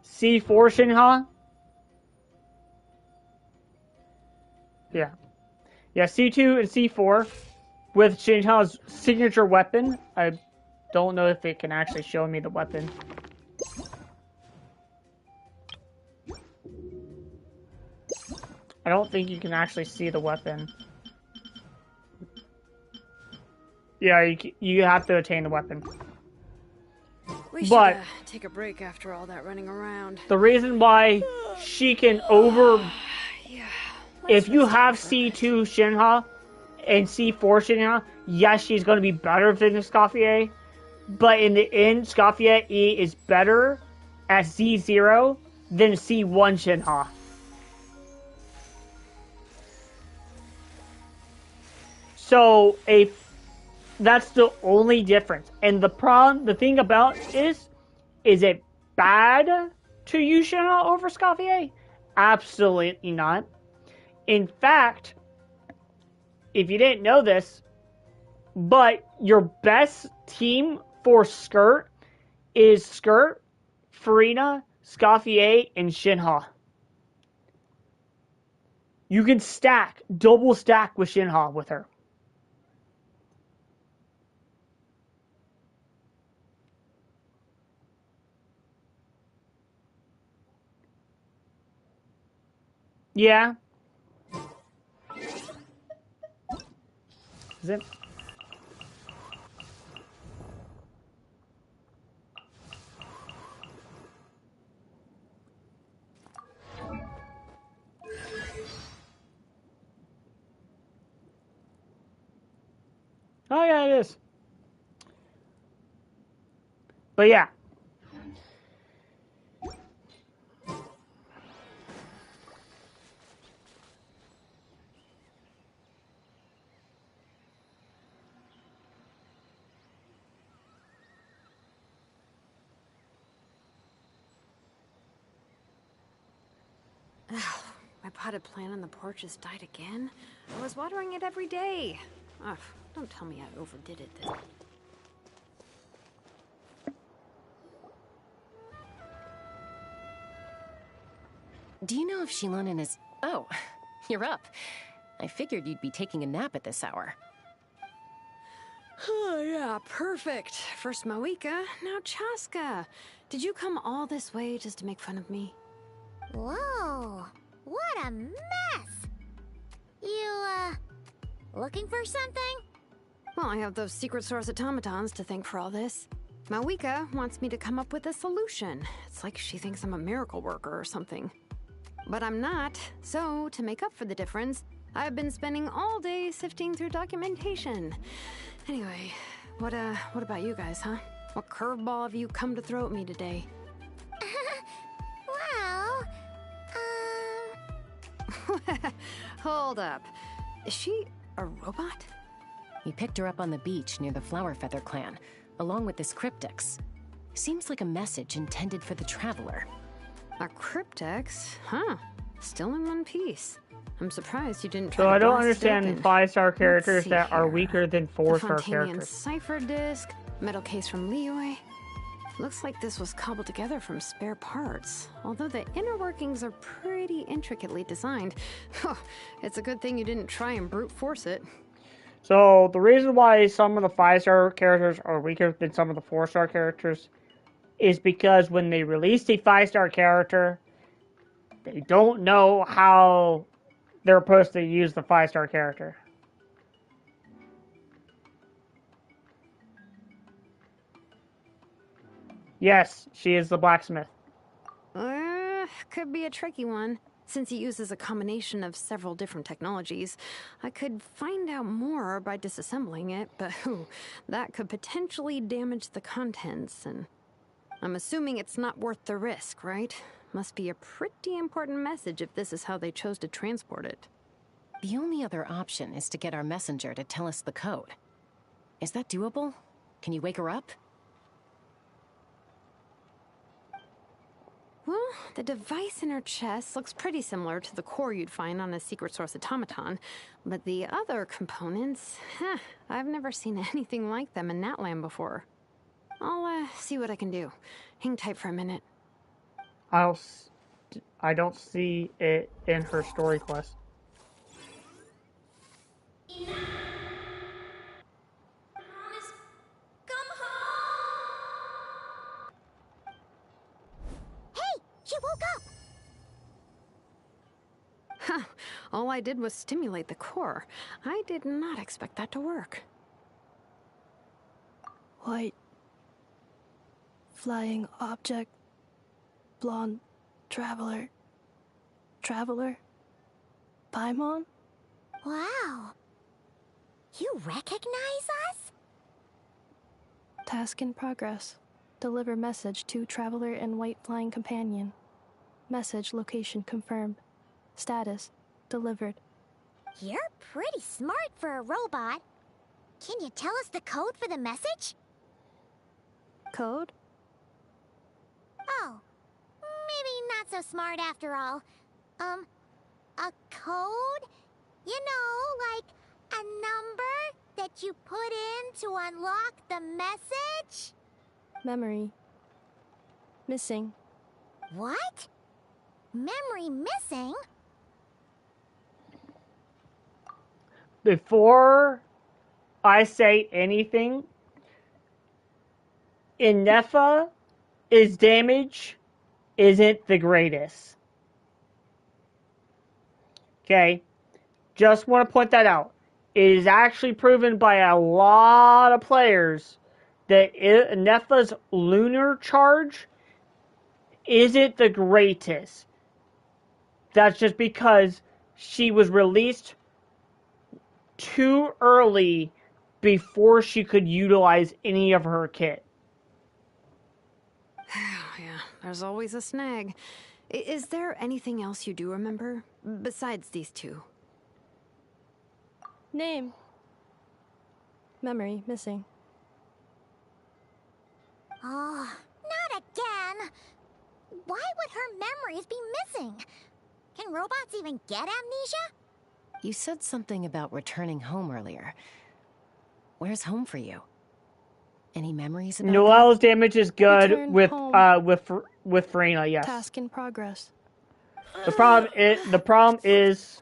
C4 Shinha? Yeah. Yeah, C2 and C4 with Shinha's signature weapon. I don't know if it can actually show me the weapon. I don't think you can actually see the weapon. Yeah, you have to attain the weapon. We should But take a break after all that running around. the reason why she can Yeah. if you have C2 Shinha and C4 Shinha, yes, she's going to be better than Escoffier. But in the end, Escoffier E is better at Z0 than C1 Shinha. So that's the only difference. And the thing about is it bad to use Shinha over Escoffier? Absolutely not. In fact, if you didn't know this, but your best team for Skirt is Skirt, Farina, Escoffier, and Shinha. You can double stack with Shinha with her. Yeah. Is it? Oh yeah, it is. But yeah. My potted plant on the porch has died again. I was watering it every day. Ugh, don't tell me I overdid it this. Do you know if Shilonen is... Oh, you're up. I figured you'd be taking a nap at this hour. Oh, yeah, perfect. First Moika, now Chaska. Did you come all this way just to make fun of me? Whoa, what a mess! You, looking for something? Well, I have those secret source automatons to thank for all this. Moika wants me to come up with a solution. It's like she thinks I'm a miracle worker or something. But I'm not, so to make up for the difference, I've been spending all day sifting through documentation. Anyway, what about you guys, huh? What curveball have you come to throw at me today? Well, Hold up. Is she a robot? We picked her up on the beach near the Flowerfeather clan, along with this cryptix. Seems like a message intended for the Traveler. A cryptex? Huh. Still in one piece. I'm surprised you didn't try So to I don't blast it understand open. 5-star Let's characters see that are here. weaker than The 4-star Fontanian characters. cipher disc, metal case from Liyue. Looks like this was cobbled together from spare parts. Although the inner workings are pretty intricately designed. It's a good thing you didn't try and brute force it. So the reason why some of the 5-star characters are weaker than some of the 4-star characters is because when they release a 5-star character, they don't know how they're supposed to use the 5-star character. Yes, she is the blacksmith. Could be a tricky one. Since he uses a combination of several different technologies, I could find out more by disassembling it, but that could potentially damage the contents, and I'm assuming it's not worth the risk, right? Must be a pretty important message if this is how they chose to transport it. The only other option is to get our messenger to tell us the code. Is that doable? Can you wake her up? Well, the device in her chest looks pretty similar to the core you'd find on a secret source automaton, but the other components, I've never seen anything like them in Natlan before. I'll see what I can do. Hang tight for a minute. I don't see it in her story quest. She woke up! Huh. All I did was stimulate the core. I did not expect that to work. White. Flying object. Blonde. Traveler. Traveler? Paimon? Wow. You recognize us? Task in progress. Deliver message to Traveler and White Flying Companion. Message location confirmed. Status delivered. You're pretty smart for a robot. Can you tell us the code for the message? Code? Oh, maybe not so smart after all. A code? You know, like a number that you put in to unlock the message? Memory. Missing. What? Memory missing? Before I say anything, Inefa is damage isn't the greatest. Okay? Just want to point that out. It is actually proven by a lot of players that Nefa's lunar charge isn't the greatest. That's just because she was released too early before she could utilize any of her kit. Yeah, there's always a snag. Is there anything else you do remember besides these two? Name. Memory missing. Oh, not again! Why would her memories be missing? Can robots even get amnesia? You said something about returning home earlier. Where's home for you? Any memories about Noelle's damage is good Return with home. with Farina, yes. Task in progress. The problem is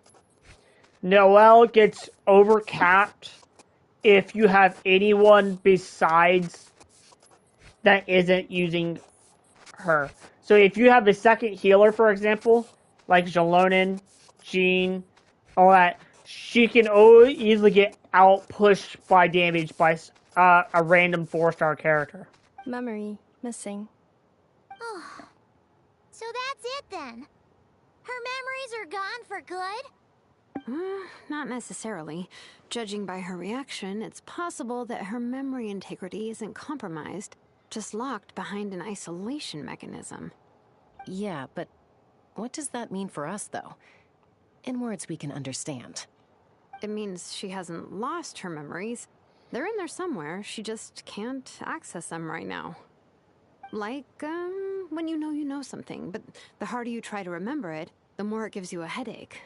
Noelle gets overcapped if you have anyone besides that isn't using her. So if you have a second healer, for example, like Jalonin, Jean, all that, she can easily get out pushed by damage by a random 4-star character. Memory missing. Oh, so that's it then. Her memories are gone for good? Not necessarily. Judging by her reaction, it's possible that her memory integrity isn't compromised, just locked behind an isolation mechanism. Yeah, but what does that mean for us, though? In words we can understand. It means she hasn't lost her memories. They're in there somewhere, she just can't access them right now. Like, when you know something, but the harder you try to remember it, the more it gives you a headache.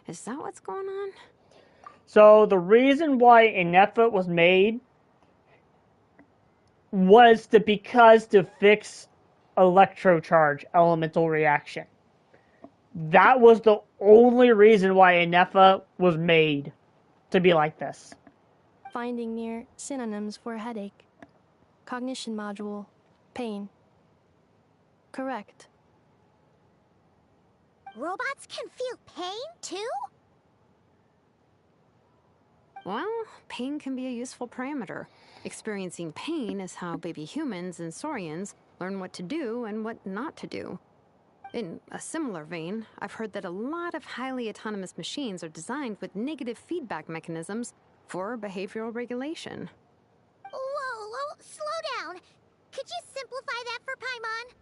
Is that what's going on? So the reason why Inefa was made was to fix electrocharge elemental reaction. That was the only reason why Inefa was made to be like this. Finding near synonyms for headache. Cognition module. Pain. Correct. Robots can feel pain too? Well, pain can be a useful parameter. Experiencing pain is how baby humans and saurians learn what to do and what not to do. In a similar vein, I've heard that a lot of highly autonomous machines are designed with negative feedback mechanisms for behavioral regulation. Whoa, slow down. Could you simplify that for Paimon?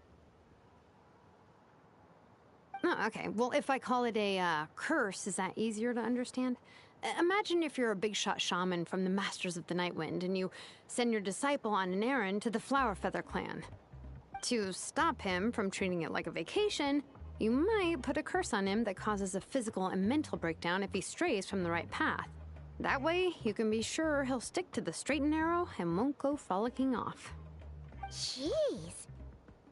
Oh, okay, well, if I call it a curse, is that easier to understand? Imagine if you're a big shot shaman from the Masters of the Nightwind and you send your disciple on an errand to the Flower Feather clan. To stop him from treating it like a vacation, you might put a curse on him that causes a physical and mental breakdown if he strays from the right path. That way, you can be sure he'll stick to the straight and narrow and won't go frolicking off. Jeez.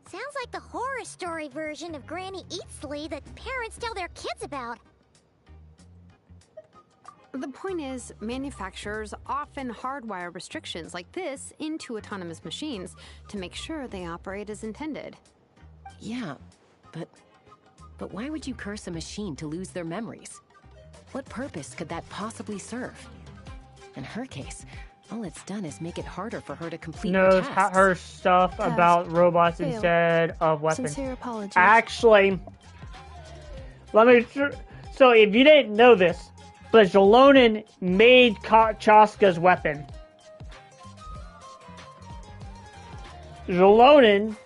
Sounds like the horror story version of Granny Eatsley that parents tell their kids about. The point is, manufacturers often hardwire restrictions like this into autonomous machines to make sure they operate as intended. Yeah, but why would you curse a machine to lose their memories? What purpose could that possibly serve? In her case, all it's done is make it harder for her to complete her Knows tasks. her stuff Task about robots failed. instead of weapons. Sincere apologies. Actually, so if you didn't know this, but Jalonin made Chaska's weapon. Jalonin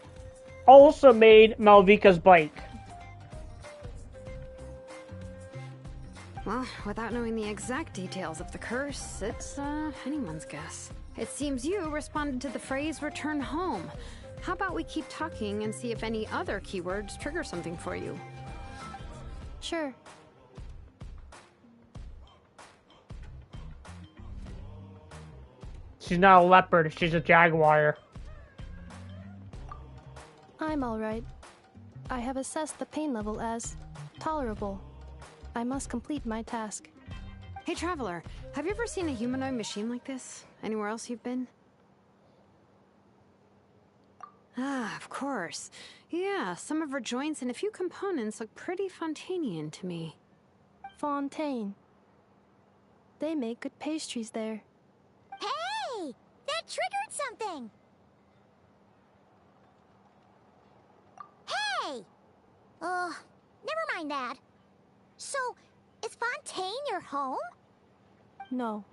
also made Malvika's bike. Well, without knowing the exact details of the curse, it's anyone's guess. It seems you responded to the phrase return home. How about we keep talking and see if any other keywords trigger something for you? Sure. She's not a leopard, she's a jaguar. I'm alright. I have assessed the pain level as tolerable. I must complete my task. Hey, Traveler, have you ever seen a humanoid machine like this? Anywhere else you've been? Ah, of course. Yeah, some of her joints and a few components look pretty Fontanian to me. Fontaine. They make good pastries there. Hey! That triggered something! Hey! Never mind that. So, is Fontaine your home? No.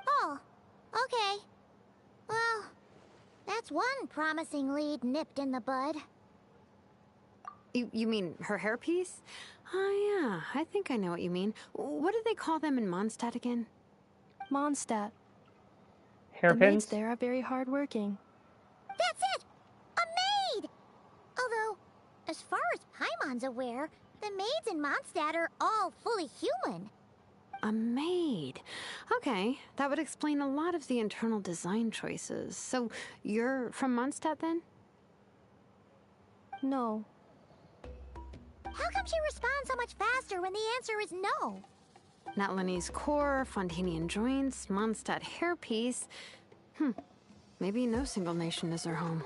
Oh, okay. Well, that's one promising lead nipped in the bud. You mean her hairpiece? Oh yeah, I think I know what you mean. What do they call them in Mondstadt again? Mondstadt. The Hairpins? maids there are very hardworking. That's it! A maid! Although, as far as Paimon's aware, the maids in Mondstadt are all fully human. A maid. Okay, that would explain a lot of the internal design choices. So, you're from Mondstadt then? No. How come she responds so much faster when the answer is no? Natlanese core, Fontanian joints, Mondstadt hairpiece. Maybe no single nation is her home.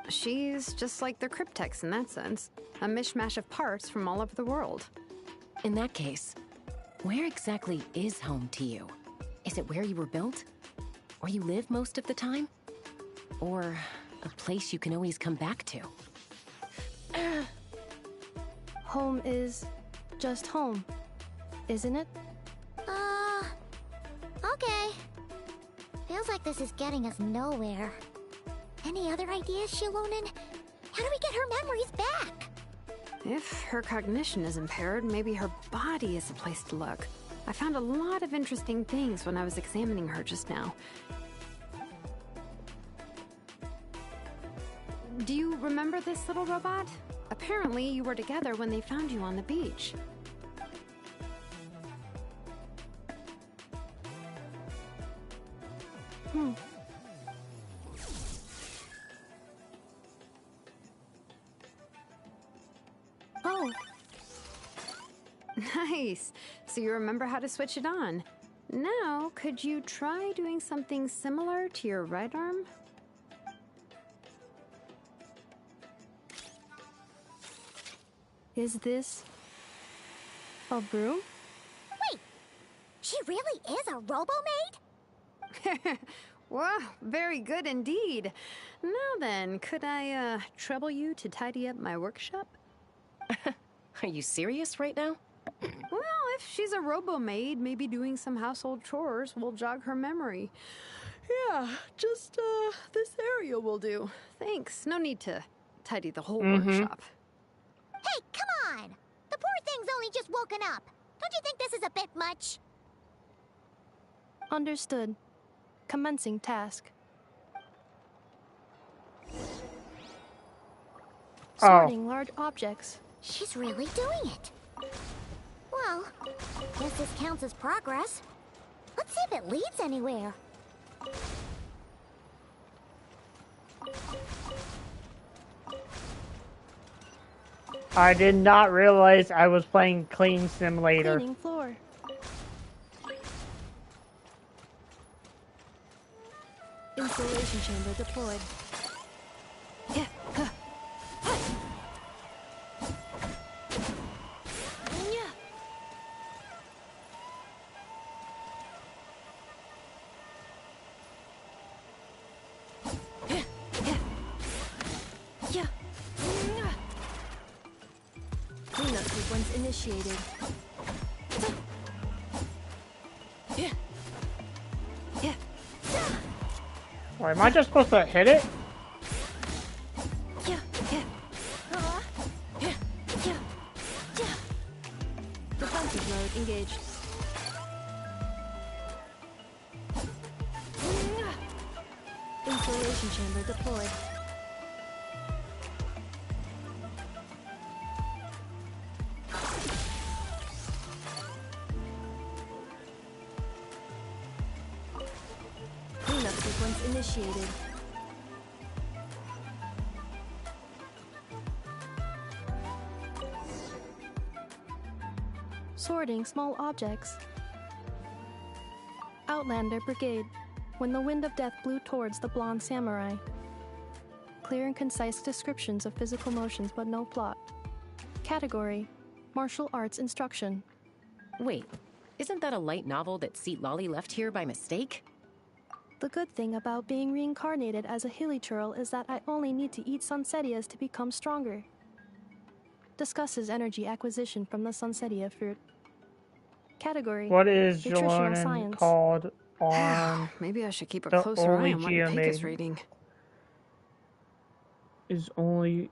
She's just like the Cryptex in that sense. A mishmash of parts from all over the world. In that case, where exactly is home to you? Is it where you were built? Where you live most of the time? Or a place you can always come back to? Home is just home, isn't it? Okay. Feels like this is getting us nowhere. Any other ideas, Shilonen? How do we get her memories back? If her cognition is impaired, maybe her body is the place to look. I found a lot of interesting things when I was examining her just now. Do you remember this little robot? Apparently, you were together when they found you on the beach. Oh, Nice. So you remember how to switch it on. Now, could you try doing something similar to your right arm? is this a broom? Wait, she really is a robo-maid? Wow, very good indeed. Now then, could I, trouble you to tidy up my workshop? Are you serious right now? Well, if she's a robo-maid, maybe doing some household chores will jog her memory. Yeah, just, this area will do. Thanks. No need to tidy the whole workshop. Hey, come on! The poor thing's only just woken up. Don't you think this is a bit much? Understood. Commencing task. Sorting large objects. She's really doing it. Well, guess this counts as progress. Let's see if it leads anywhere. I did not realize I was playing Clean Simulator. Cleaning floor. Installation chamber deployed. Cleanup sequence initiated. Or am I just supposed to hit it? Defensive mode engaged. Installation chamber deployed. Cleanup sequence initiated. Sorting small objects. Outlander Brigade. When the wind of death blew towards the blonde samurai. Clear and concise descriptions of physical motions, but no plot. Category: Martial arts instruction. Wait, isn't that a light novel that Seat Lolly left here by mistake? The good thing about being reincarnated as a hilichurl is that I only need to eat sunsetias to become stronger. Discusses energy acquisition from the sunsetia fruit. Category: What is nutritional Jalonen science. called on Maybe I should keep a the closer eye only on what Peg is GMA reading. is only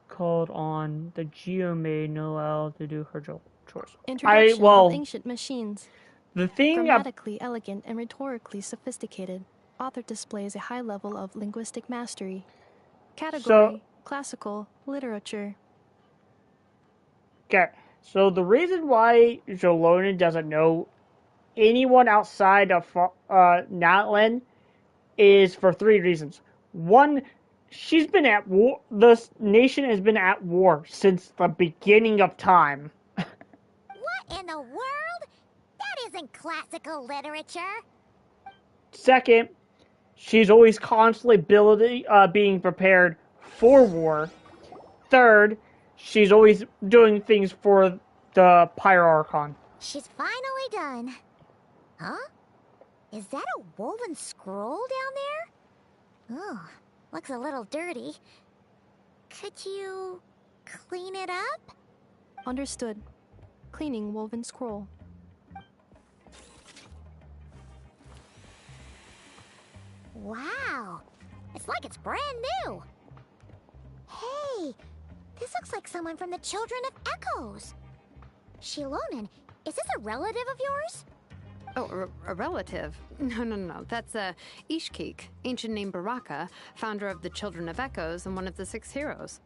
called on the GMA Noel to do her chores. Introduction of ancient machines. The thing Grammatically elegant and rhetorically sophisticated. Author displays a high level of linguistic mastery. Category: classical literature. Okay, so the reason why Jalonen doesn't know anyone outside of Natlan is for 3 reasons. One, she's been at war. This nation has been at war since the beginning of time. What in the world? That isn't classical literature. Second, she's always constantly being prepared for war. Third, she's always doing things for the Pyro-Archon. She's finally done. Huh? Is that a woven scroll down there? Oh, looks a little dirty. Could you clean it up? Understood. Cleaning woven scroll. Wow, it's like it's brand new. Hey, this looks like someone from the Children of Echoes. Shilonen, is this a relative of yours? Oh, a relative? No. That's Ishkik, ancient name Baraka, founder of the Children of Echoes and one of the 6 heroes.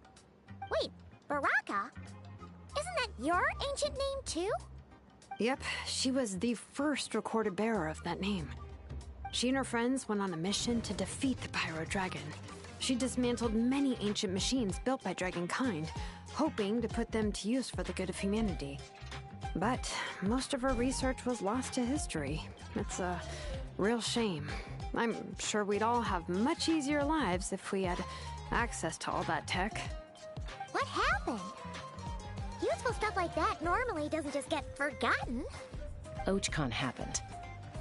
Wait, Baraka? Isn't that your ancient name too? Yep, she was the first recorded bearer of that name. She and her friends went on a mission to defeat the Pyro Dragon. She dismantled many ancient machines built by Dragonkind, hoping to put them to use for the good of humanity. But most of her research was lost to history. It's a real shame. I'm sure we'd all have much easier lives if we had access to all that tech. What happened? Useful stuff like that normally doesn't just get forgotten. Ochkon happened.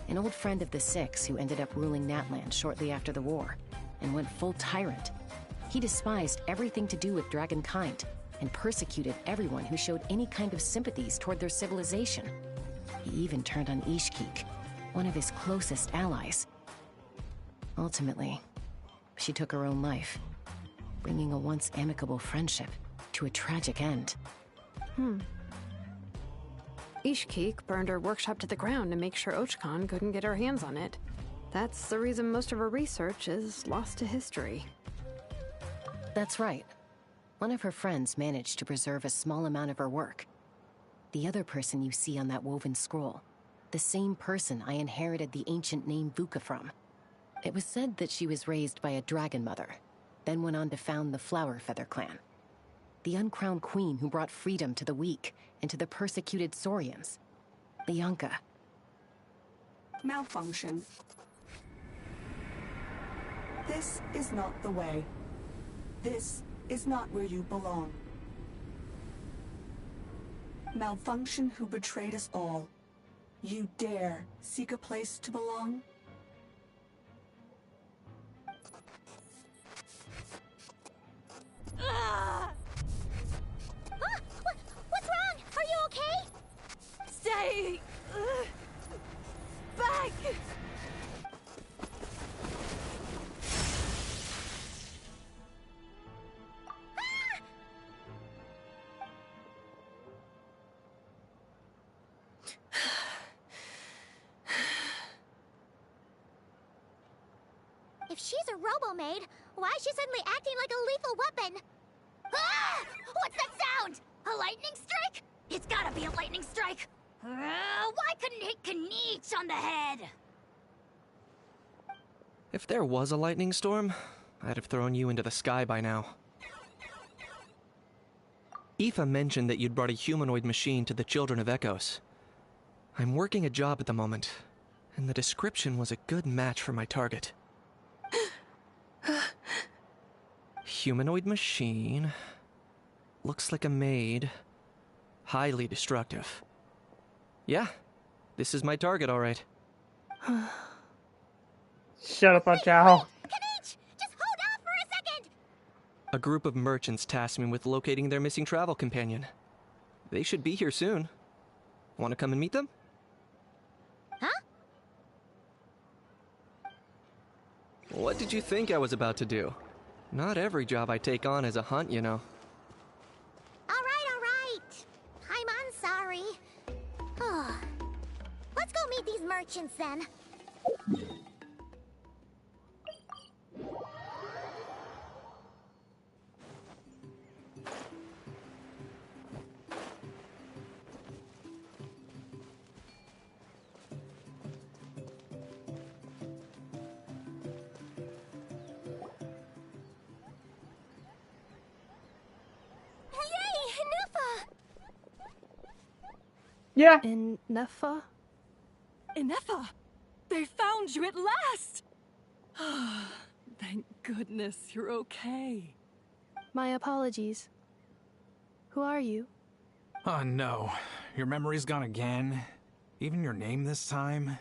An old friend of the 6 who ended up ruling Natlan shortly after the war, and went full tyrant. He despised everything to do with Dragonkind, and persecuted everyone who showed any kind of sympathies toward their civilization. He even turned on Ishkik, one of his closest allies. Ultimately, she took her own life, bringing a once amicable friendship to a tragic end. Ishkik burned her workshop to the ground to make sure Ochkon couldn't get her hands on it. That's the reason most of her research is lost to history. That's right. One of her friends managed to preserve a small amount of her work. The other person you see on that woven scroll, the same person I inherited the ancient name Vuka from. It was said that she was raised by a dragon mother, then went on to found the Flower Feather clan. The uncrowned queen who brought freedom to the weak and to the persecuted Saurians. Lianka. Malfunction. This is not the way. This is not where you belong. Malfunction who betrayed us all. You dare seek a place to belong? What's wrong? Are you okay? Stay back! If she's a robo-maid, why is she suddenly acting like a lethal weapon? Ah! What's that sound? A lightning strike? It's gotta be a lightning strike! Why couldn't it hit Kniech on the head? If there was a lightning storm, I'd have thrown you into the sky by now. Aoife mentioned that you'd brought a humanoid machine to the Children of Echoes. I'm working a job at the moment, and the description was a good match for my target. Humanoid machine. Looks like a maid. highly destructive. Yeah, this is my target, all right. Shut up, Chao. Kanich, just hold off for a second! A group of merchants tasked me with locating their missing travel companion. They should be here soon. Want to come and meet them? Huh? What did you think I was about to do? Not every job I take on is a hunt, you know. All right. I'm sorry. Let's go meet these merchants then. Yeah. In Nefa? Inefa! They found you at last! Thank goodness you're okay. My apologies. Who are you? Oh no. Your memory's gone again? Even your name this time?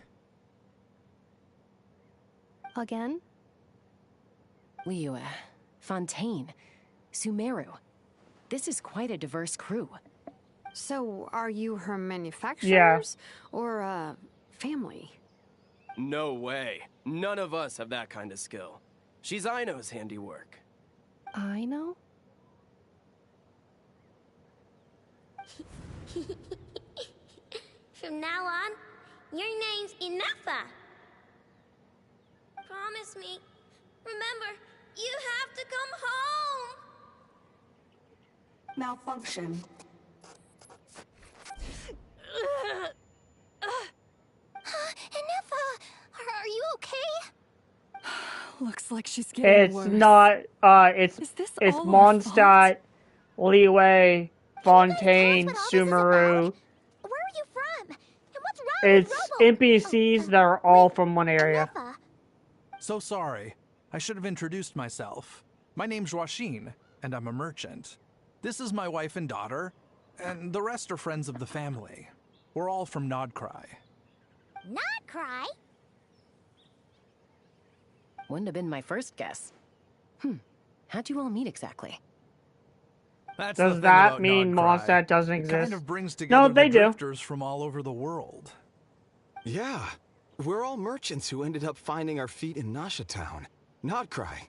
Again? Liyue, Fontaine, Sumeru. This is quite a diverse crew. So, are you her manufacturers? Yeah. Or, family? No way. None of us have that kind of skill. She's Aino's handiwork. I know? From now on, your name's Inefa. Promise me. Remember, you have to come home. Malfunction. Inefa, are you okay? Looks like she's getting It's worse. not, it's Is this it's all our Mondstadt, Liyue, Fontaine, What all this is Sumeru. about? Where are you from? And what's wrong It's with Robo? NPCs that are all from one area. Inefa. So sorry. I should have introduced myself. My name's Joachine, and I'm a merchant. This is my wife and daughter, and the rest are friends of the family. We're all from Nodcry. Not cry. Wouldn't have been my first guess. How'd you all meet exactly? That's Does the thing that about mean Nodcry. Mondstadt doesn't It exist? kind of brings together No, they the do. drifters from all over the world. Yeah, we're all merchants who ended up finding our feet in Nasha Town. Nodcry.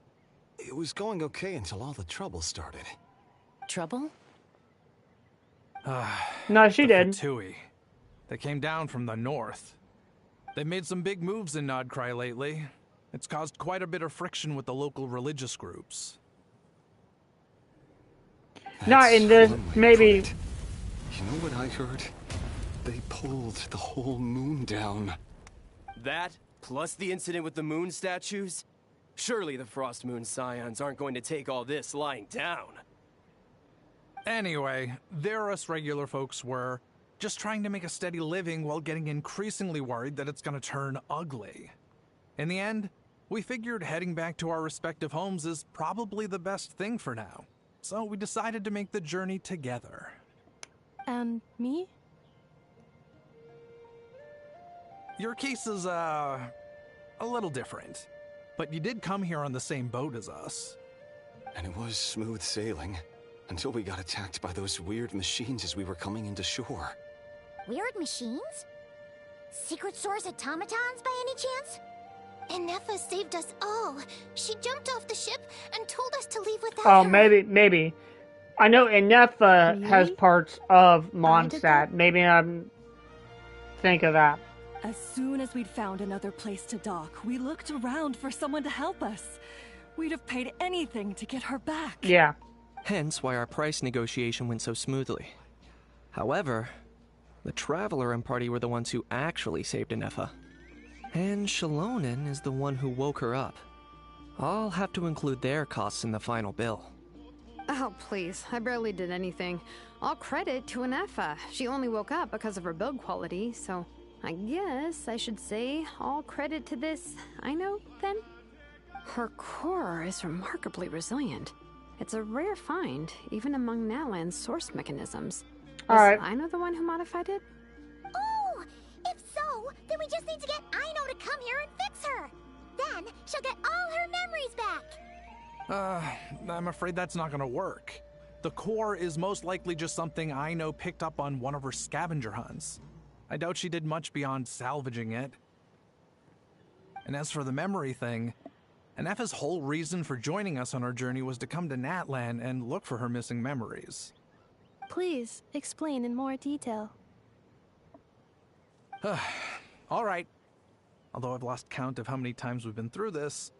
It was going okay until all the trouble started. Trouble? No, she The did. Fatui. They came down from the north. They've made some big moves in Nodcry lately. It's caused quite a bit of friction with the local religious groups. Not in this, That's one way to maybe. put it. You know what I heard? They pulled the whole moon down. That, plus the incident with the moon statues? Surely the Frost Moon Scions aren't going to take all this lying down. Anyway, there us regular folks were just trying to make a steady living while getting increasingly worried that it's gonna turn ugly. In the end, we figured heading back to our respective homes is probably the best thing for now. So we decided to make the journey together. And me? Your case is, a little different. But you did come here on the same boat as us. And it was smooth sailing until we got attacked by those weird machines as we were coming into shore. Weird machines? Secret Source automatons by any chance? Inefa saved us all. She jumped off the ship and told us to leave without Oh, her. maybe. I know Inefa has Really? parts of I did Mondstadt. that? Maybe I'm think of that. As soon as we'd found another place to dock, we looked around for someone to help us. We'd have paid anything to get her back. Yeah. Hence why our price negotiation went so smoothly. However, the Traveler and party were the ones who actually saved Inefa. And Shalonen is the one who woke her up. I'll have to include their costs in the final bill. Oh, please. I barely did anything. All credit to Inefa. She only woke up because of her build quality, so I guess I should say all credit to this Aino, then? Her core is remarkably resilient. It's a rare find, even among Natlan's source mechanisms. Was Alright. Aino the one who modified it? Oh, if so, then we just need to get Aino to come here and fix her. Then she'll get all her memories back. I'm afraid that's not gonna work. The core is most likely just something Aino picked up on one of her scavenger hunts. I doubt she did much beyond salvaging it. And as for the memory thing, Anefa's whole reason for joining us on our journey was to come to Natlan and look for her missing memories. Please explain in more detail. All right. Although I've lost count of how many times we've been through this,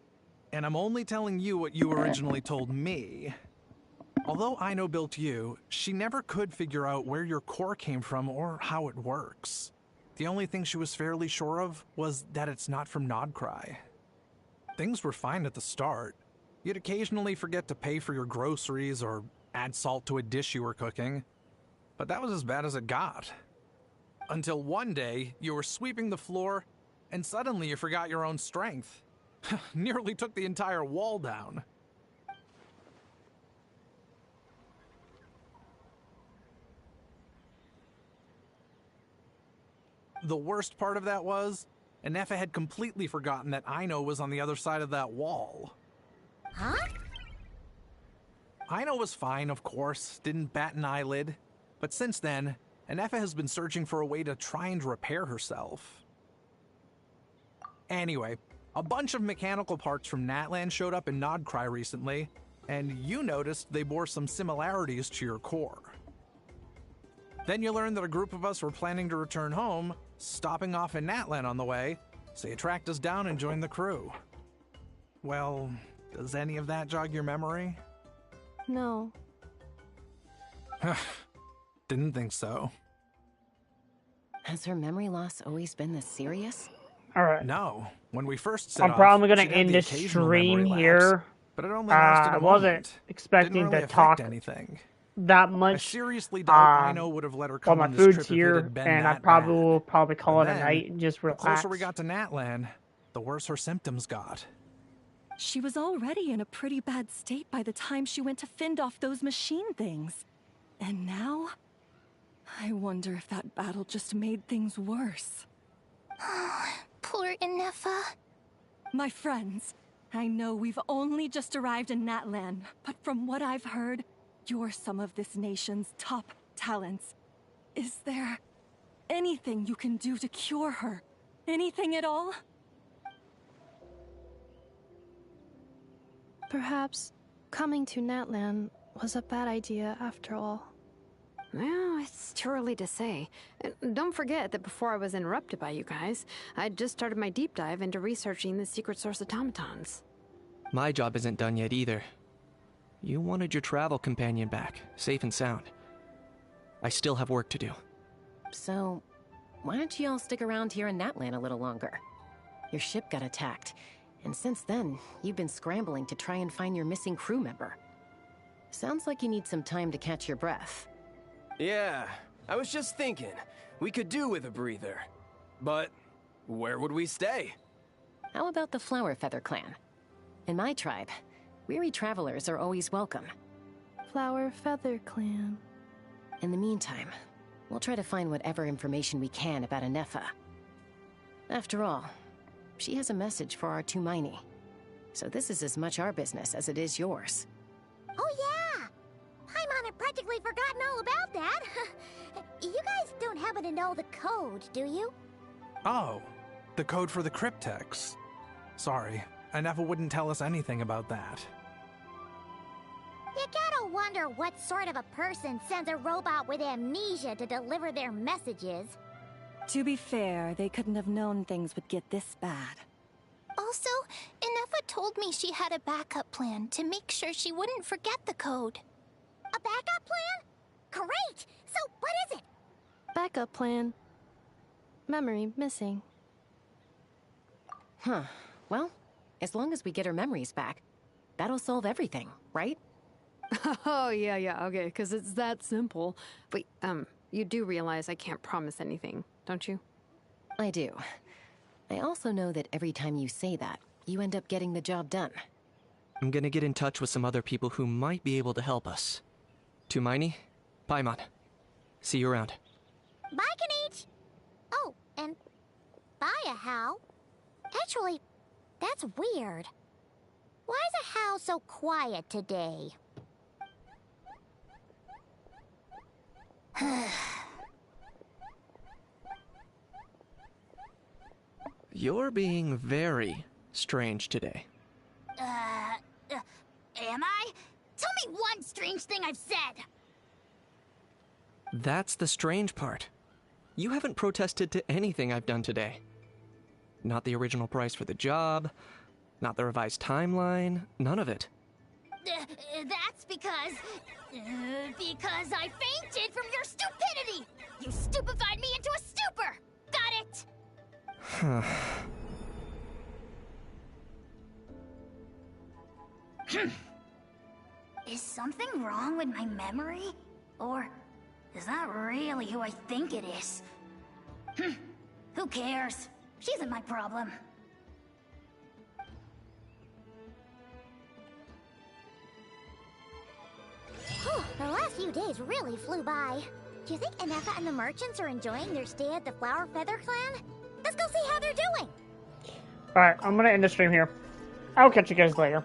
and I'm only telling you what you originally told me. Although Aino built you, she never could figure out where your core came from or how it works. The only thing she was fairly sure of was that it's not from Nodcry. Things were fine at the start. You'd occasionally forget to pay for your groceries or add salt to a dish you were cooking. But that was as bad as it got. Until one day, you were sweeping the floor, and suddenly you forgot your own strength. Nearly took the entire wall down. The worst part of that was, Anefa had completely forgotten that Aino was on the other side of that wall. Huh? Aino was fine, of course, didn't bat an eyelid. But since then, Anefa has been searching for a way to try and repair herself. Anyway, a bunch of mechanical parts from Natlan showed up in Nodcry recently, and you noticed they bore some similarities to your core. Then you learned that a group of us were planning to return home, stopping off in Natlan on the way, so you tracked us down and joined the crew. Well, does any of that jog your memory? No. Didn't think so. Has her memory loss always been this serious? Alright. No. When we first set I'm off, probably gonna she'd had end the this occasional stream memory lapse, here. but it only lasted a I wasn't moment. expecting Didn't really to affect talk anything. that I much. seriously doubt Aino would have let her come While on my this food's trip if it here, had been and I that probably bad. will probably call And it a then, night and just the relax. closer we got to Natlan, the worse her symptoms got. She was already in a pretty bad state by the time she went to fend off those machine things. And now, I wonder if that battle just made things worse. Poor Anefa. My friends, I know we've only just arrived in Natlan, but from what I've heard, you're some of this nation's top talents. Is there anything you can do to cure her? Anything at all? Perhaps coming to Natlan was a bad idea after all. Well, it's too early to say. And don't forget that before I was interrupted by you guys, I'd just started my deep dive into researching the secret source automatons. My job isn't done yet either. You wanted your travel companion back, safe and sound. I still have work to do. So, why don't you all stick around here in Natlan a little longer? Your ship got attacked, and since then, you've been scrambling to try and find your missing crew member. Sounds like you need some time to catch your breath. Yeah, I was just thinking, we could do with a breather. But where would we stay? How about the Flower Feather clan? In my tribe, weary travelers are always welcome. Flower Feather Clan. In the meantime, we'll try to find whatever information we can about Anefa. After all, she has a message for our Tumaini. So this is as much our business as it is yours. Oh yeah! Paimon had practically forgotten all about that. You guys don't happen to know the code, do you? Oh, the code for the cryptex. Sorry, Anefa wouldn't tell us anything about that. You gotta wonder what sort of a person sends a robot with amnesia to deliver their messages. To be fair, they couldn't have known things would get this bad. Also, Anefa told me she had a backup plan to make sure she wouldn't forget the code. A backup plan? Great! So what is it? Backup plan. Memory missing. Huh. Well, as long as we get her memories back, that'll solve everything, right? Oh, yeah, okay, because it's that simple. Wait, you do realize I can't promise anything, don't you? I do. I also know that every time you say that, you end up getting the job done. I'm gonna get in touch with some other people who might be able to help us. Tumaini, Paimon, See you around. Bye, Kanich. Oh, and bye, a How. Actually, that's weird. Why is a How so quiet today? You're being very strange today. Am I? Tell me one strange thing I've said. That's the strange part. You haven't protested to anything I've done today. Not the original price for the job, not the revised timeline, none of it. That's because I fainted from your stupidity! You stupefied me into a stupor! Got it? Is something wrong with my memory? Or is that really who I think it is? Who cares? She isn't my problem. Whew, the last few days really flew by. Do you think Inefa and the merchants are enjoying their stay at the Flower Feather Clan? Let's go see how they're doing! Alright, I'm gonna end the stream here. I'll catch you guys later.